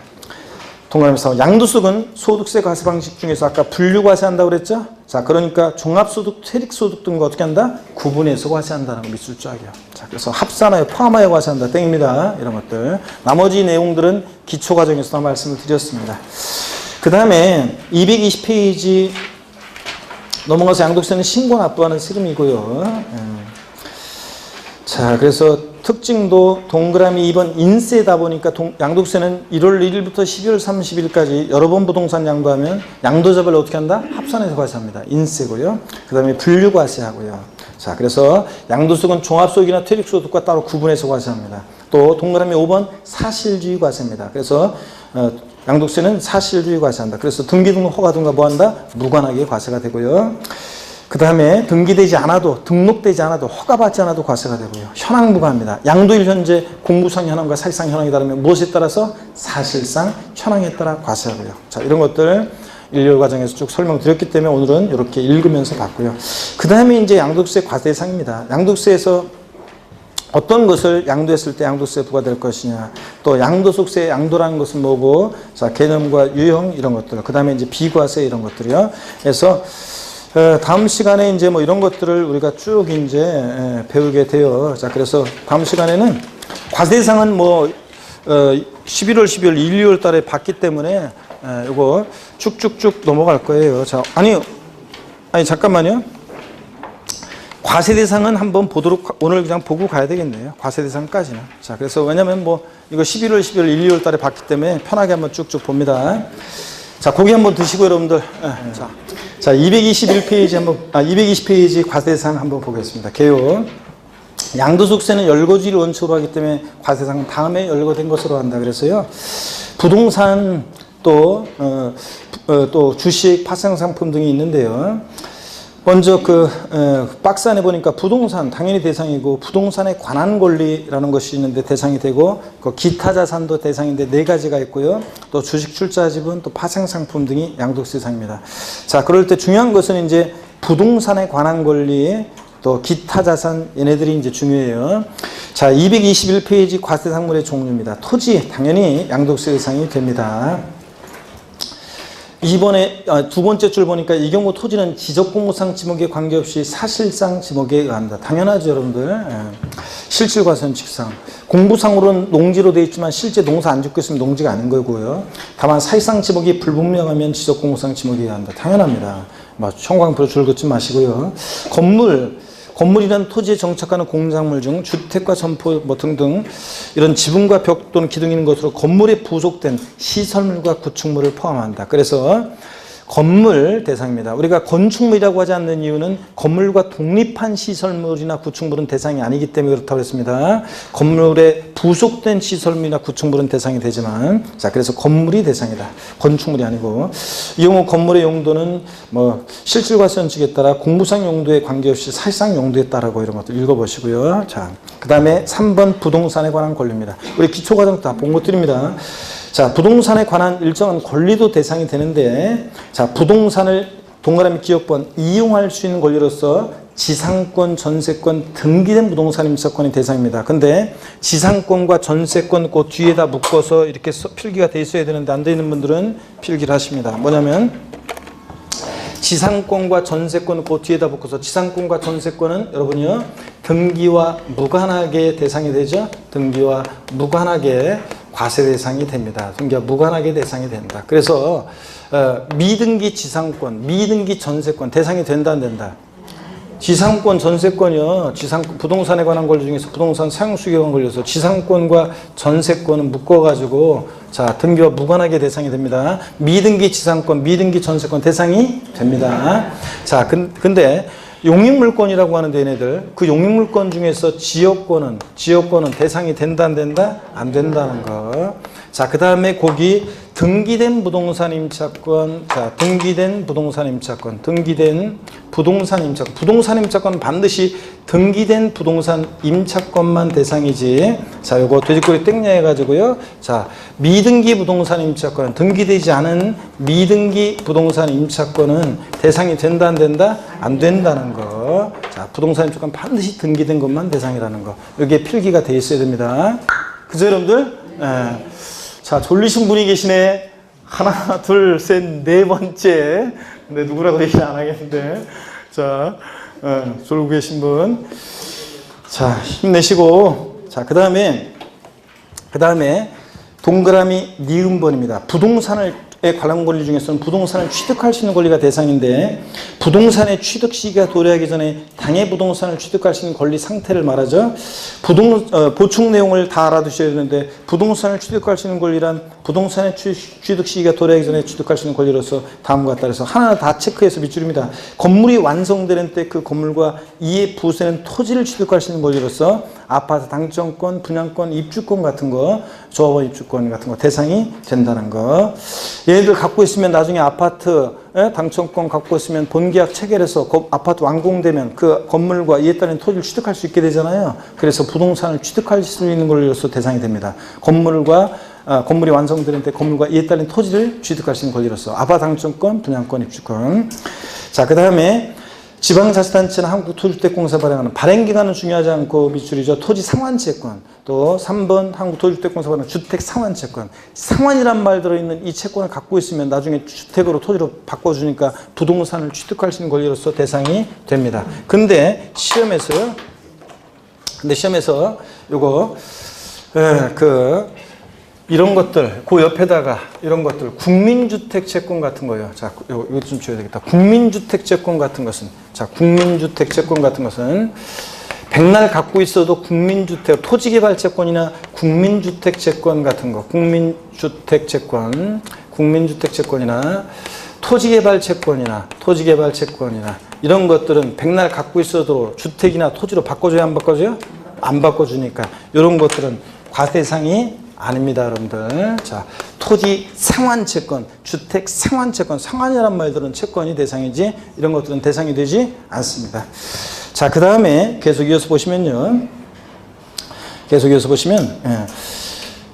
동그라미 4번. 양도소득은 소득세 과세 방식 중에서 아까 분류과세한다고 그랬죠? 자, 그러니까 종합소득, 퇴직소득 등과 어떻게 한다? 구분해서 과세한다는 거 밑줄 쫙이요. 자, 그래서 합산하여 포함하여 과세한다. 땡입니다. 이런 것들. 나머지 내용들은 기초과정에서 말씀을 드렸습니다. 그 다음에 220페이지 넘어가서 양도세는 신고 납부하는 세금이고요. 자, 그래서 특징도 동그라미 2번 인세다 보니까 양도세는 1월 1일부터 12월 30일까지 여러 번 부동산 양도하면 양도자별로 어떻게 한다? 합산해서 과세합니다. 인세고요. 그 다음에 분류과세하고요. 자, 그래서 양도소득은 종합소득이나 퇴직소득과 따로 구분해서 과세합니다. 또 동그라미 5번 사실주의 과세입니다. 그래서 양도세는 사실주의 과세한다. 그래서 등기등록 허가등과 뭐한다? 무관하게 과세가 되고요. 그 다음에 등기되지 않아도, 등록되지 않아도, 허가받지 않아도 과세가 되고요. 현황 무관합니다. 양도일 현재 공부상 현황과 사실상 현황이 다르면 무엇에 따라서? 사실상 현황에 따라 과세하고요. 자, 이런 것들 일요 과정에서 쭉 설명드렸기 때문에 오늘은 이렇게 읽으면서 봤고요. 그 다음에 이제 양도세 과세 대상입니다. 양도세에서 어떤 것을 양도했을 때 양도세 부과될 것이냐, 또 양도소득세, 양도라는 것은 뭐고, 자, 개념과 유형 이런 것들, 그 다음에 이제 비과세 이런 것들이요. 그래서 다음 시간에 이제 뭐 이런 것들을 우리가 쭉 이제 배우게 돼요. 자, 그래서 다음 시간에는 과세 대상은 뭐 11월, 12월, 1, 2월 달에 봤기 때문에 이거 쭉쭉쭉 넘어갈 거예요. 자, 아니 잠깐만요. 과세 대상은 한번 보도록, 오늘 그냥 보고 가야 되겠네요. 과세 대상까지는. 자, 그래서 왜냐면 뭐 이거 11월, 12월, 1, 2월 달에 봤기 때문에 편하게 한번 쭉쭉 봅니다. 자, 고기 한번 드시고 여러분들. 자, 221페이지 한번, 220페이지 과세 대상 한번 보겠습니다. 개요. 양도소득세는 열거주의를 원칙으로 하기 때문에 과세 대상은 다음에 열거된 것으로 한다. 그래서요. 부동산 또 주식, 파생상품 등이 있는데요. 먼저 박스 안에 보니까 부동산 당연히 대상이고, 부동산에 관한 권리라는 것이 있는데 대상이 되고, 기타 자산도 대상인데 네 가지가 있고요. 또 주식 출자 지분, 또 파생상품 등이 양도세 대상입니다. 자, 그럴 때 중요한 것은 이제 부동산에 관한 권리, 또 기타 자산, 얘네들이 이제 중요해요. 자, 221페이지 과세 상물의 종류입니다. 토지 당연히 양도세 대상이 됩니다. 이번에 두 번째 줄 보니까 이 경우 토지는 지적공무상 지목에 관계없이 사실상 지목에 의한다. 당연하죠, 여러분들. 실질과세는 직상. 공부상으로는 농지로 되어 있지만 실제 농사 안 짓고 있으면 농지가 아닌 거고요. 다만 사실상 지목이 불분명하면 지적공무상 지목에 의한다. 당연합니다. 형광표로 줄 긋지 마시고요. 건물이란 토지에 정착하는 공작물 중 주택과 점포 뭐 등등 이런 지붕과 벽 또는 기둥이 있는 것으로 건물에 부속된 시설물과 구축물을 포함한다. 그래서 건물 대상입니다. 우리가 건축물이라고 하지 않는 이유는 건물과 독립한 시설물이나 구축물은 대상이 아니기 때문에 그렇다고 했습니다. 건물에 부속된 시설물이나 구축물은 대상이 되지만, 자, 그래서 건물이 대상이다. 건축물이 아니고, 이 경우 건물의 용도는 뭐 실질과세 원칙에 따라 공부상 용도에 관계없이 사실상 용도에 따라고 이런 것들 읽어보시고요. 자, 그 다음에 3번 부동산에 관한 권리입니다. 우리 기초과정 다 본 것들입니다. 자, 부동산에 관한 일정한 권리도 대상이 되는데, 자, 부동산을 동그라미 기억번 이용할 수 있는 권리로서 지상권, 전세권, 등기된 부동산 임차권이 대상입니다. 근데 지상권과 전세권 그 뒤에다 묶어서 이렇게 필기가 돼 있어야 되는데 안 돼 있는 분들은 필기를 하십니다. 뭐냐면 지상권과 전세권 그 뒤에다 묶어서, 지상권과 전세권은 여러분이요 등기와 무관하게 대상이 되죠. 등기와 무관하게 과세 대상이 됩니다. 등기와 무관하게 대상이 된다. 그래서 미등기 지상권, 미등기 전세권 대상이 된다 안 된다? 지상권, 전세권이요. 부동산에 관한 권리 중에서 부동산 사용수익에 관한 권리여서 지상권과 전세권은 묶어가지고, 자, 등기와 무관하게 대상이 됩니다. 미등기 지상권, 미등기 전세권 대상이 됩니다. 자, 근데 용익물권이라고 하는데 얘네들, 그 용익물권 중에서 지역권은 대상이 된다 안 된다? 안 된다는 거. 자, 그 다음에 거기 등기된 부동산 임차권, 자, 등기된 부동산 임차권, 부동산 임차권은 반드시 등기된 부동산 임차권만 대상이지. 자, 요거 돼지꼬리 땡냐 해가지고요. 자, 미등기 부동산 임차권은, 등기되지 않은 미등기 부동산 임차권은 대상이 된다 안 된다? 안 된다는 거. 자, 부동산 임차권 반드시 등기된 것만 대상이라는 거. 여기에 필기가 돼 있어야 됩니다. 그죠, 여러분들? 자, 졸리신 분이 계시네. 하나, 둘, 셋, 네 번째. 근데 누구라고 얘기는 안 하겠는데. 자, 졸고 계신 분. 자, 힘내시고. 자, 그 다음에 동그라미 니은번입니다. 부동산을 관한 권리 중에서는 부동산을 취득할 수 있는 권리가 대상인데, 부동산의 취득 시기가 도래하기 전에 당해 부동산을 취득할 수 있는 권리 상태를 말하죠. 보충 내용을 다 알아두셔야 되는데, 부동산을 취득할 수 있는 권리란 부동산의 취득 시기가 도래하기 전에 취득할 수 있는 권리로서 다음과 같다. 그래서 하나하나 다 체크해서 밑줄입니다. 건물이 완성되는 때 그 건물과 이에 부수되는 토지를 취득할 수 있는 권리로서 아파트 당첨권, 분양권, 입주권 같은 거, 조합원 입주권 같은 거 대상이 된다는 거. 얘네들 갖고 있으면 나중에 아파트 당첨권 갖고 있으면 본계약 체결해서 아파트 완공되면 그 건물과 이에 따른 토지를 취득할 수 있게 되잖아요. 그래서 부동산을 취득할 수 있는 권리로서 대상이 됩니다. 건물이 완성되는 때 건물과 이에 따른 토지를 취득할 수 있는 권리로서 아파트 당첨권, 분양권, 입주권. 자, 그 다음에 지방자치단체나 한국토지주택공사 발행하는 발행기간은 중요하지 않고 밑줄이죠. 토지상환채권. 또 3번 한국토지주택공사 발행하는 주택상환채권. 상환이란 말 들어있는 이 채권을 갖고 있으면 나중에 주택으로 토지로 바꿔주니까 부동산을 취득할 수 있는 권리로서 대상이 됩니다. 근데 시험에서 요거 이런 것들, 그 옆에다가 이런 것들, 국민주택채권 같은 거요. 자, 이거 좀 줘야 되겠다. 국민주택채권 같은 것은, 백날 갖고 있어도 국민주택, 토지개발채권이나 국민주택채권 같은 거, 국민주택채권이나 토지개발채권이나 이런 것들은 백날 갖고 있어도 주택이나 토지로 바꿔줘야 안 바꿔줘요? 안 바꿔주니까 이런 것들은 과대상이 아닙니다, 여러분들. 자, 토지 상환채권, 주택 상환채권, 상환이란 말들은 채권이 대상이지 이런 것들은 대상이 되지 않습니다. 자, 그 다음에 계속 이어서 보시면요.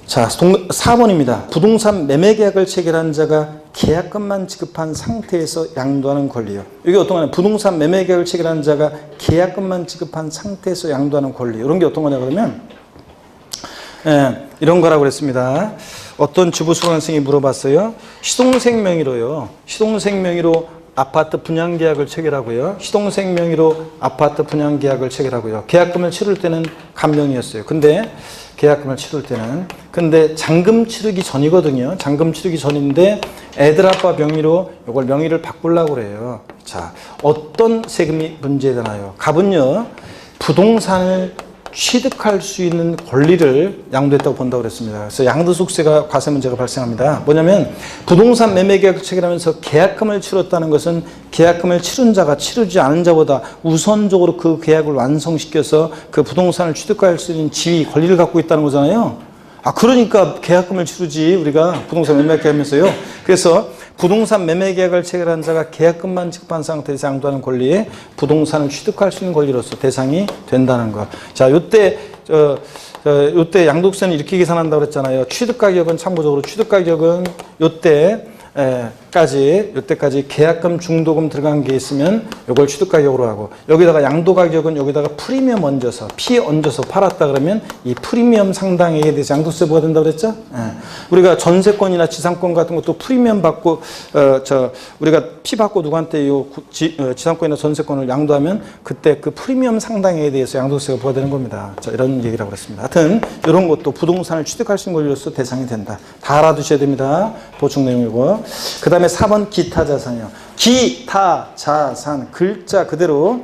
자, 4번입니다. 부동산 매매계약을 체결한 자가 계약금만 지급한 상태에서 양도하는 권리요. 이게 어떤 거냐? 부동산 매매계약을 체결한 자가 계약금만 지급한 상태에서 양도하는 권리. 이런 게 어떤 거냐 그러면 이런 거라고 그랬습니다. 어떤 주부수강생이 물어봤어요. 시동생 명의로 아파트 분양계약을 체결하고요. 계약금을 치를 때는 간명이었어요. 근데 잔금 치르기 전이거든요. 잔금 치르기 전인데 애들 아빠 명의로 이걸 명의를 바꾸려고 그래요. 자, 어떤 세금이 문제되나요? 갑은요, 부동산을 취득할 수 있는 권리를 양도했다고 본다고 그랬습니다. 그래서 양도소득세가 과세 문제가 발생합니다. 뭐냐면 부동산 매매 계약을 체결하면서 계약금을 치렀다는 것은 계약금을 치른 자가 치르지 않은 자보다 우선적으로 그 계약을 완성시켜서 그 부동산을 취득할 수 있는 지위, 권리를 갖고 있다는 거잖아요. 그러니까 계약금을 치르지 우리가 부동산 매매 계약하면서요. 그래서 부동산 매매 계약을 체결한 자가 계약금만 지급한 상태에서 양도하는 권리에 부동산을 취득할 수 있는 권리로서 대상이 된다는 것. 자, 요때 양도세는 이렇게 계산한다고 그랬잖아요. 취득가격은 참고적으로 요때까지 계약금, 중도금 들어간 게 있으면 요걸 취득가격으로 하고, 여기다가 양도가격은 여기다가 프리미엄 얹어서 피 얹어서 팔았다 그러면 이 프리미엄 상당액에 대해서 양도세 부과된다고 그랬죠? 우리가 전세권이나 지상권 같은 것도 프리미엄 받고 우리가 피 받고 누구한테 요 지상권이나 전세권을 양도하면 그때 그 프리미엄 상당액에 대해서 양도세가 부과되는 겁니다. 자, 이런 얘기라고 그랬습니다. 하여튼 이런 것도 부동산을 취득할 수 있는 권리로서 대상이 된다. 다 알아두셔야 됩니다. 보충 내용이고. 그 다음에 4번 기타 자산이요. 기타 자산, 글자 그대로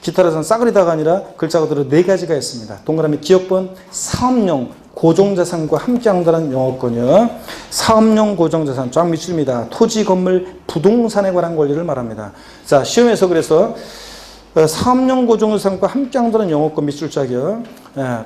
기타 자산 싸그리다가 아니라 글자 그대로 4가지가 있습니다. 동그라미 기억번 사업용 고정자산과 함께 양도하는 영어권이요. 사업용 고정자산 쫙 밑줄입니다. 토지, 건물, 부동산에 관한 권리를 말합니다. 자, 시험에서 그래서 사업용 고정자산과 함께 양도하는 영어권 밑줄짝이요.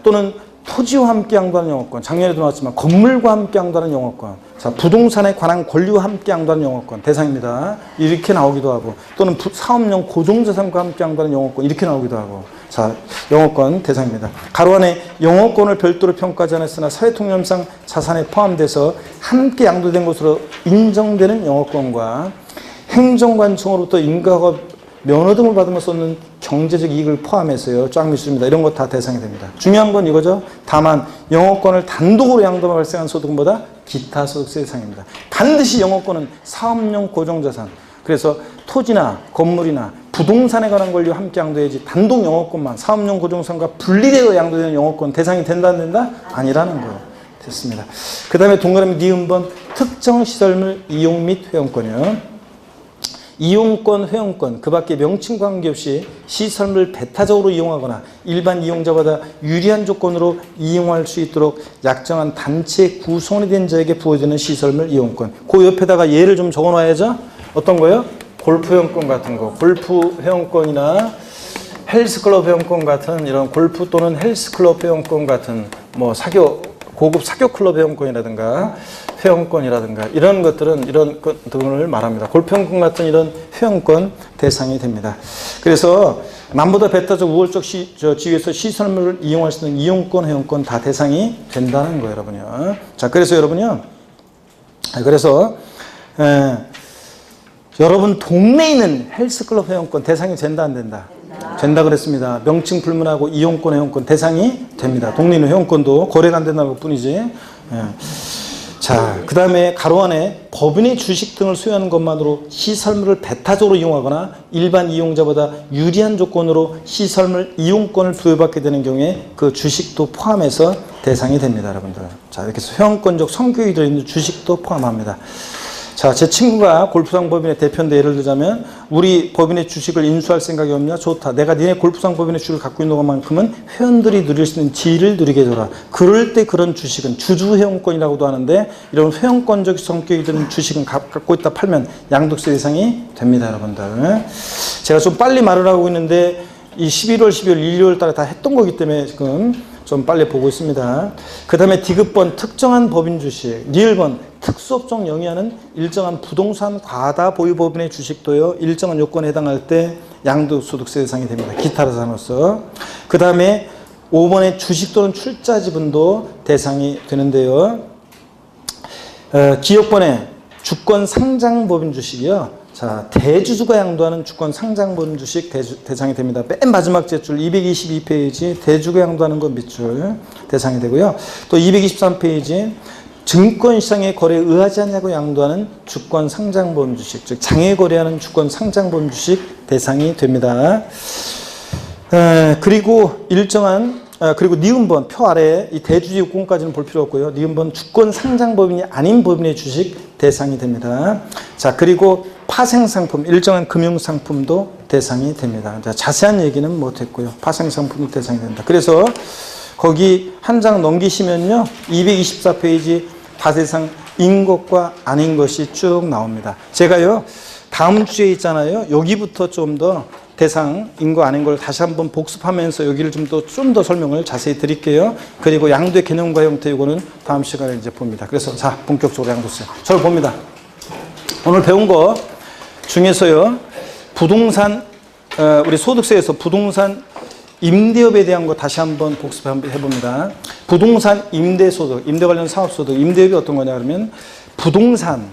또는 토지와 함께 양도하는 영어권, 작년에도 나왔지만 건물과 함께 양도하는 영어권, 자, 부동산에 관한 권리와 함께 양도하는 영어권 대상입니다. 이렇게 나오기도 하고, 또는 사업용 고정자산과 함께 양도하는 영어권 이렇게 나오기도 하고. 자, 영어권 대상입니다. 가로 안에 영어권을 별도로 평가하지 않았으나 사회통념상 자산에 포함돼서 함께 양도된 것으로 인정되는 영어권과 행정관청으로부터 인가허가 면허 등을 받으면서 얻는 경제적 이익을 포함해서요. 쫙 밑줄입니다. 이런 것 다 대상이 됩니다. 중요한 건 이거죠. 다만 영어권을 단독으로 양도만 발생한 소득보다 기타 소득세 대상입니다. 반드시 영어권은 사업용 고정자산, 그래서 토지나 건물이나 부동산에 관한 권리와 함께 양도해야지 단독 영어권만 사업용 고정자산과 분리되어 양도되는 영어권 대상이 된다 안 된다? 아니라는 거예요. 됐습니다. 그 다음에 동그라미 니은번 특정 시설물 이용 및 회원권이요. 이용권, 회원권, 그 밖에 명칭 관계없이 시설물 배타적으로 이용하거나 일반 이용자보다 유리한 조건으로 이용할 수 있도록 약정한 단체 구성원이 된 자에게 부여되는 시설물 이용권. 그 옆에다가 예를 좀 적어 놔야죠. 어떤 거요? 골프 회원권 같은 거. 골프 회원권이나 헬스클럽 회원권 같은 이런 골프 또는 헬스클럽 회원권 같은 뭐 고급 사교 클럽 회원권이라든가 회원권이라든가 이런 것들은 이런 등을 말합니다. 골프 회원권 같은 이런 회원권 대상이 됩니다. 그래서 남보다 배타적 우월적 지위에서 시설물을 이용할 수 있는 이용권, 회원권 다 대상이 된다는 거예요, 여러분요. 자, 그래서 여러분요. 여러분 동네에 있는 헬스클럽 회원권 대상이 된다, 안 된다? 된다 그랬습니다. 명칭 불문하고 이용권, 회원권 대상이 됩니다. 동네 있는 회원권도 거래가 안 된다는 것 뿐이지. 자, 그 다음에 가로 안에 법인의 주식 등을 소유하는 것만으로 시설물을 배타적으로 이용하거나 일반 이용자보다 유리한 조건으로 시설물 이용권을 부여받게 되는 경우에 그 주식도 포함해서 대상이 됩니다, 여러분들. 자, 이렇게 해서 회원권적 성격이 들어있는 주식도 포함합니다. 자, 제 친구가 골프장 법인의 대표인데 예를 들자면 우리 법인의 주식을 인수할 생각이 없냐? 좋다. 내가 니네 골프장 법인의 주식을 갖고 있는 것만큼은 회원들이 누릴 수 있는 지위를 누리게 해줘라. 그럴 때 그런 주식은 주주회원권이라고도 하는데 이런 회원권적 성격이 드는 주식은 갖고 있다 팔면 양도세 대상이 됩니다, 여러분들. 제가 좀 빨리 말을 하고 있는데 이 11월, 12월, 1, 2월 달에 다 했던 거기 때문에 지금 좀 빨리 보고 있습니다. 그 다음에 디귿번 특정한 법인 주식, 리을번 특수업종 영위하는 일정한 부동산 과다 보유 법인의 주식도요 일정한 요건에 해당할 때 양도소득세 대상이 됩니다. 기타로서. 그 다음에 5번의 주식 또는 출자 지분도 대상이 되는데요. 기억번에 주권 상장 법인 주식이요. 자, 대주주가 양도하는 주권 상장 법인 주식 대상이 됩니다. 맨 마지막 제줄 222페이지 대주가 양도하는 것 밑줄 대상이 되고요. 또 223페이지 증권시장의 거래에 의하지 않냐고 양도하는 주권 상장 법인 주식, 즉 장외 거래하는 주권 상장 법인 주식 대상이 됩니다. 그리고 그리고 니은번 표 아래에 이 대주주 요건까지는 볼 필요 없고요. 니은번 주권 상장 법인이 아닌 법인의 주식 대상이 됩니다. 자, 그리고 파생상품, 일정한 금융상품도 대상이 됩니다. 자, 자세한 얘기는 못했고요. 파생상품도 대상이 된다. 그래서 거기 한 장 넘기시면요. 224페이지 과세상인 것과 아닌 것이 쭉 나옵니다. 제가요. 다음 주에 있잖아요. 여기부터 좀 더 대상인 거 아닌 걸 다시 한번 복습하면서 여기를 좀 더 설명을 자세히 드릴게요. 그리고 양도의 개념과 형태 이거는 다음 시간에 이제 봅니다. 그래서 자, 본격적으로 양도세. 저를 봅니다. 오늘 배운 거 중에서요. 부동산 우리 소득세에서 부동산 임대업에 대한 거 다시 한번 복습 한번 해봅니다. 부동산 임대소득, 임대 관련 사업소득, 임대업이 어떤 거냐 그러면 부동산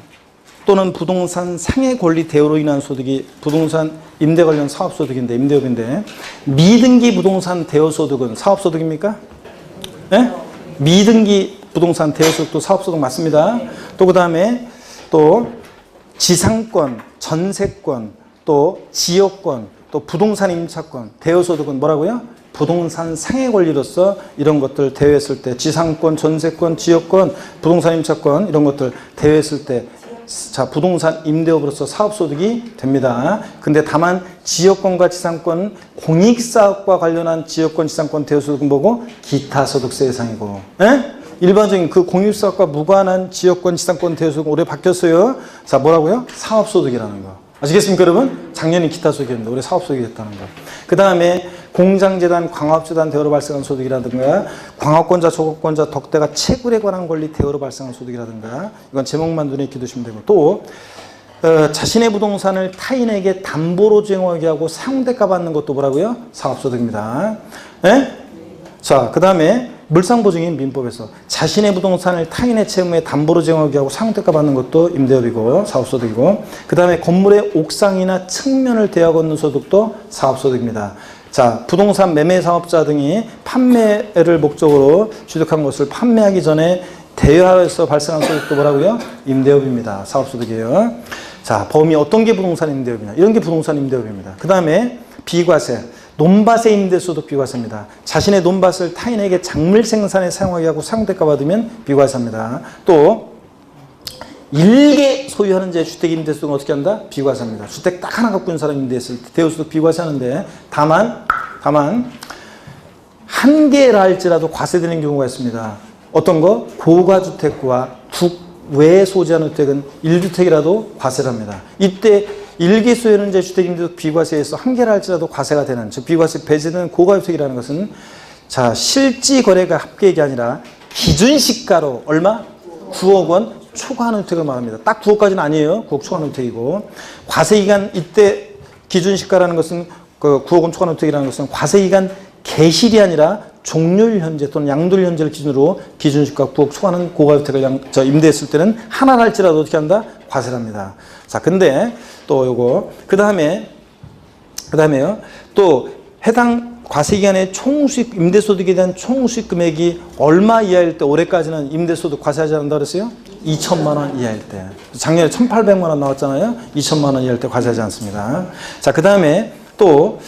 또는 부동산 상해 권리 대여로 인한 소득이 부동산 임대 관련 사업소득인데 임대업인데 미등기 부동산 대여소득은 사업소득입니까? 네? 미등기 부동산 대여소득도 사업소득 맞습니다. 또 그 다음에 또 지상권, 전세권, 또 지역권, 또 부동산 임차권, 대여소득은 뭐라고요? 부동산 상해 권리로서 이런 것들 대여했을 때 지상권, 전세권, 지역권, 부동산 임차권 이런 것들 대여했을 때 자, 부동산 임대업으로서 사업소득이 됩니다. 근데 다만 지역권과 지상권은 공익사업과 관련한 지역권, 지상권 대여소득은 뭐고? 기타소득세 대상이고. 예? 일반적인 그 공익사업과 무관한 지역권, 지상권 대여소득은 올해 바뀌었어요. 자, 뭐라고요? 사업소득이라는 거. 아시겠습니까, 여러분? 작년에 기타소득이었는데 올해 사업소득이 됐다는 거. 그 다음에 공장재단, 광업재단 대여로 발생한 소득이라든가 광업권자, 조급권자, 덕대가 채굴에 관한 권리 대여로 발생한 소득이라든가 이건 제목만 눈에 익히 두시면 되고 또 자신의 부동산을 타인에게 담보로 제공하게 하고 사용대가 받는 것도 뭐라고요? 사업소득입니다. 네? 자, 그 다음에 물상보증인 민법에서 자신의 부동산을 타인의 채무에 담보로 제공하게 하고 사용대가 받는 것도 임대업이고 사업소득이고 그 다음에 건물의 옥상이나 측면을 대여 걷는 소득도 사업소득입니다. 자, 부동산 매매 사업자 등이 판매를 목적으로 취득한 것을 판매하기 전에 대여해서 발생한 소득도 뭐라고요? 임대업입니다. 사업소득이에요. 자, 범위 어떤 게 부동산 임대업이냐? 이런 게 부동산 임대업입니다. 그 다음에 비과세. 논밭의 임대소득 비과세입니다. 자신의 논밭을 타인에게 작물 생산에 사용하게 하고 사용대가 받으면 비과세입니다. 또 일개 소유하는 제 주택 임대소득은 어떻게 한다? 비과세입니다. 주택 딱 하나 갖고 있는 사람이 임대했을 때 대여소득 비과세하는데 다만 한 개라 할지라도 과세되는 경우가 있습니다. 어떤 거? 고가주택과 국외에 소지하는 주택은 1주택이라도 과세를 합니다. 이때 일개 소유는 주택 임대소득 비과세에서 한 개라 할지라도 과세가 되는, 즉 비과세 배제되는 고가주택이라는 것은 자 실지 거래가 합계액이 아니라 기준시가로 얼마? 9억 원 초과하는 주택을 말합니다. 딱 9억까지는 아니에요. 9억 초과하는 주택이고 과세기간 이때 기준시가라는 것은 그 9억 원 초과하는 주택이라는 것은 과세기간 개실이 아니라 종료일 현재 또는 양도일 현재를 기준으로 기준시가 9억 초과하는 고가주택을 임대했을 때는 하나를 할지라도 어떻게 한다? 과세를 합니다. 자, 근데 또 요거 그다음에요. 또 해당 과세기간의 총수익 임대소득에 대한 총수익 금액이 얼마 이하일 때 올해까지는 임대소득 과세하지 않는다 그랬어요? 2천만 원 이하일 때. 작년에 1,800만 원 나왔잖아요. 2천만 원 이하일 때 과세하지 않습니다. 자, 그다음에 또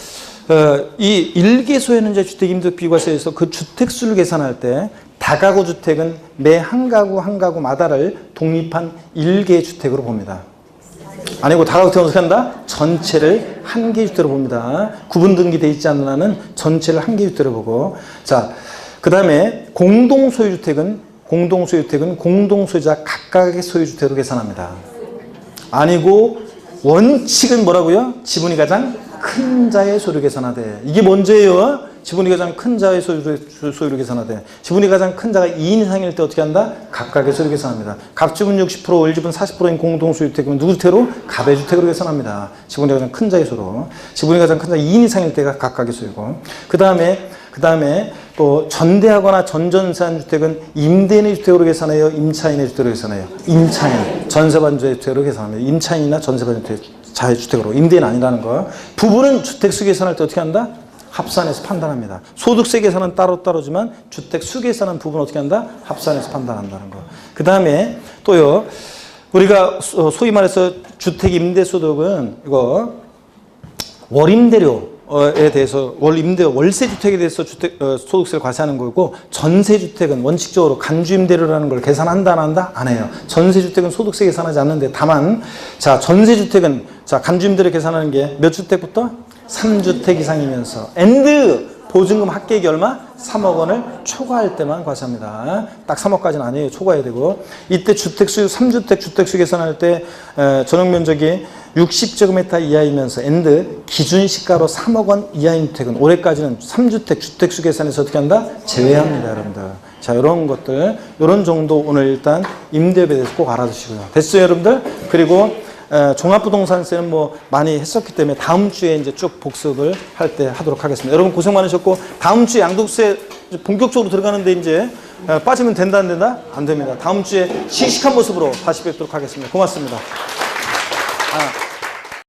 이 일개 소유는 주택 임대소득 비과세에서 그 주택 수를 계산할 때 다가구 주택은 매 한 가구마다를 독립한 일개 주택으로 봅니다. 아니고 다가구 주택은 어떻게 한다? 전체를 한 개 주택으로 봅니다. 구분 등기되어 있지 않는 한은 전체를 한 개 주택으로 보고, 자, 그 다음에 공동소유주택은 공동소유자 각각의 소유주택으로 계산합니다. 아니고 원칙은 뭐라고요? 지분이 가장 큰 자의 소유를 계산하되. 이게 먼저예요. 지분이 가장 큰 자의 소유를 계산하되. 지분이 가장 큰 자가 2인 이상일 때 어떻게 한다? 각각의 소유를 계산합니다. 갑지분 60%, 월지분 40%인 공동소유주택은 누구 주택으로? 갑의 주택으로 계산합니다. 지분이 가장 큰 자의 소유로. 지분이 가장 큰 자 2인 이상일 때가 각각의 소유고. 그 다음에 또 전대하거나 전전세한 주택은 임대인의 주택으로 계산해요? 임차인의 주택으로 계산해요? 임차인, 전세반자의 주택으로 계산합니다. 임차인이나 전세반자의 자의 주택으로. 임대인 아니라는 거. 부부는 주택수 계산할 때 어떻게 한다? 합산해서 판단합니다. 소득세 계산은 따로지만 주택수 계산은 부분 어떻게 한다? 합산해서 판단한다는 거. 그 다음에 또요, 우리가 소위 말해서 주택 임대소득은 이거 월임대료에 대해서 월세주택에 대해서 소득세를 과세하는 거고, 전세주택은 원칙적으로 간주임대료라는 걸 계산한다 안 한다? 안 해요. 전세주택은 소득세 계산하지 않는데, 다만 자 전세주택은 자 간주임대료 계산하는 게 몇 주택부터? 3주택 이상이면서 보증금 합계액이 얼마? 3억 원을 초과할 때만 과세합니다. 딱 3억까지는 아니에요. 초과해야 되고. 이때 주택수 3주택 주택수 계산할 때 전용 면적이 60제곱미터 이하이면서 기준시가로 3억 원 이하인 주택은 올해까지는 3주택 주택수 계산에서 어떻게 한다? 제외합니다, 여러분들. 자, 이런 것들, 이런 정도 오늘 일단 임대업에 대해서 꼭 알아두시고요. 됐어요, 여러분들? 그리고 종합부동산세는 뭐 많이 했었기 때문에 다음 주에 이제 쭉 복습을 할 때 하도록 하겠습니다. 여러분 고생 많으셨고, 다음 주에 양도세 본격적으로 들어가는데 이제 빠지면 된다 안 된다? 안 됩니다. 다음 주에 씩씩한 모습으로 다시 뵙도록 하겠습니다. 고맙습니다.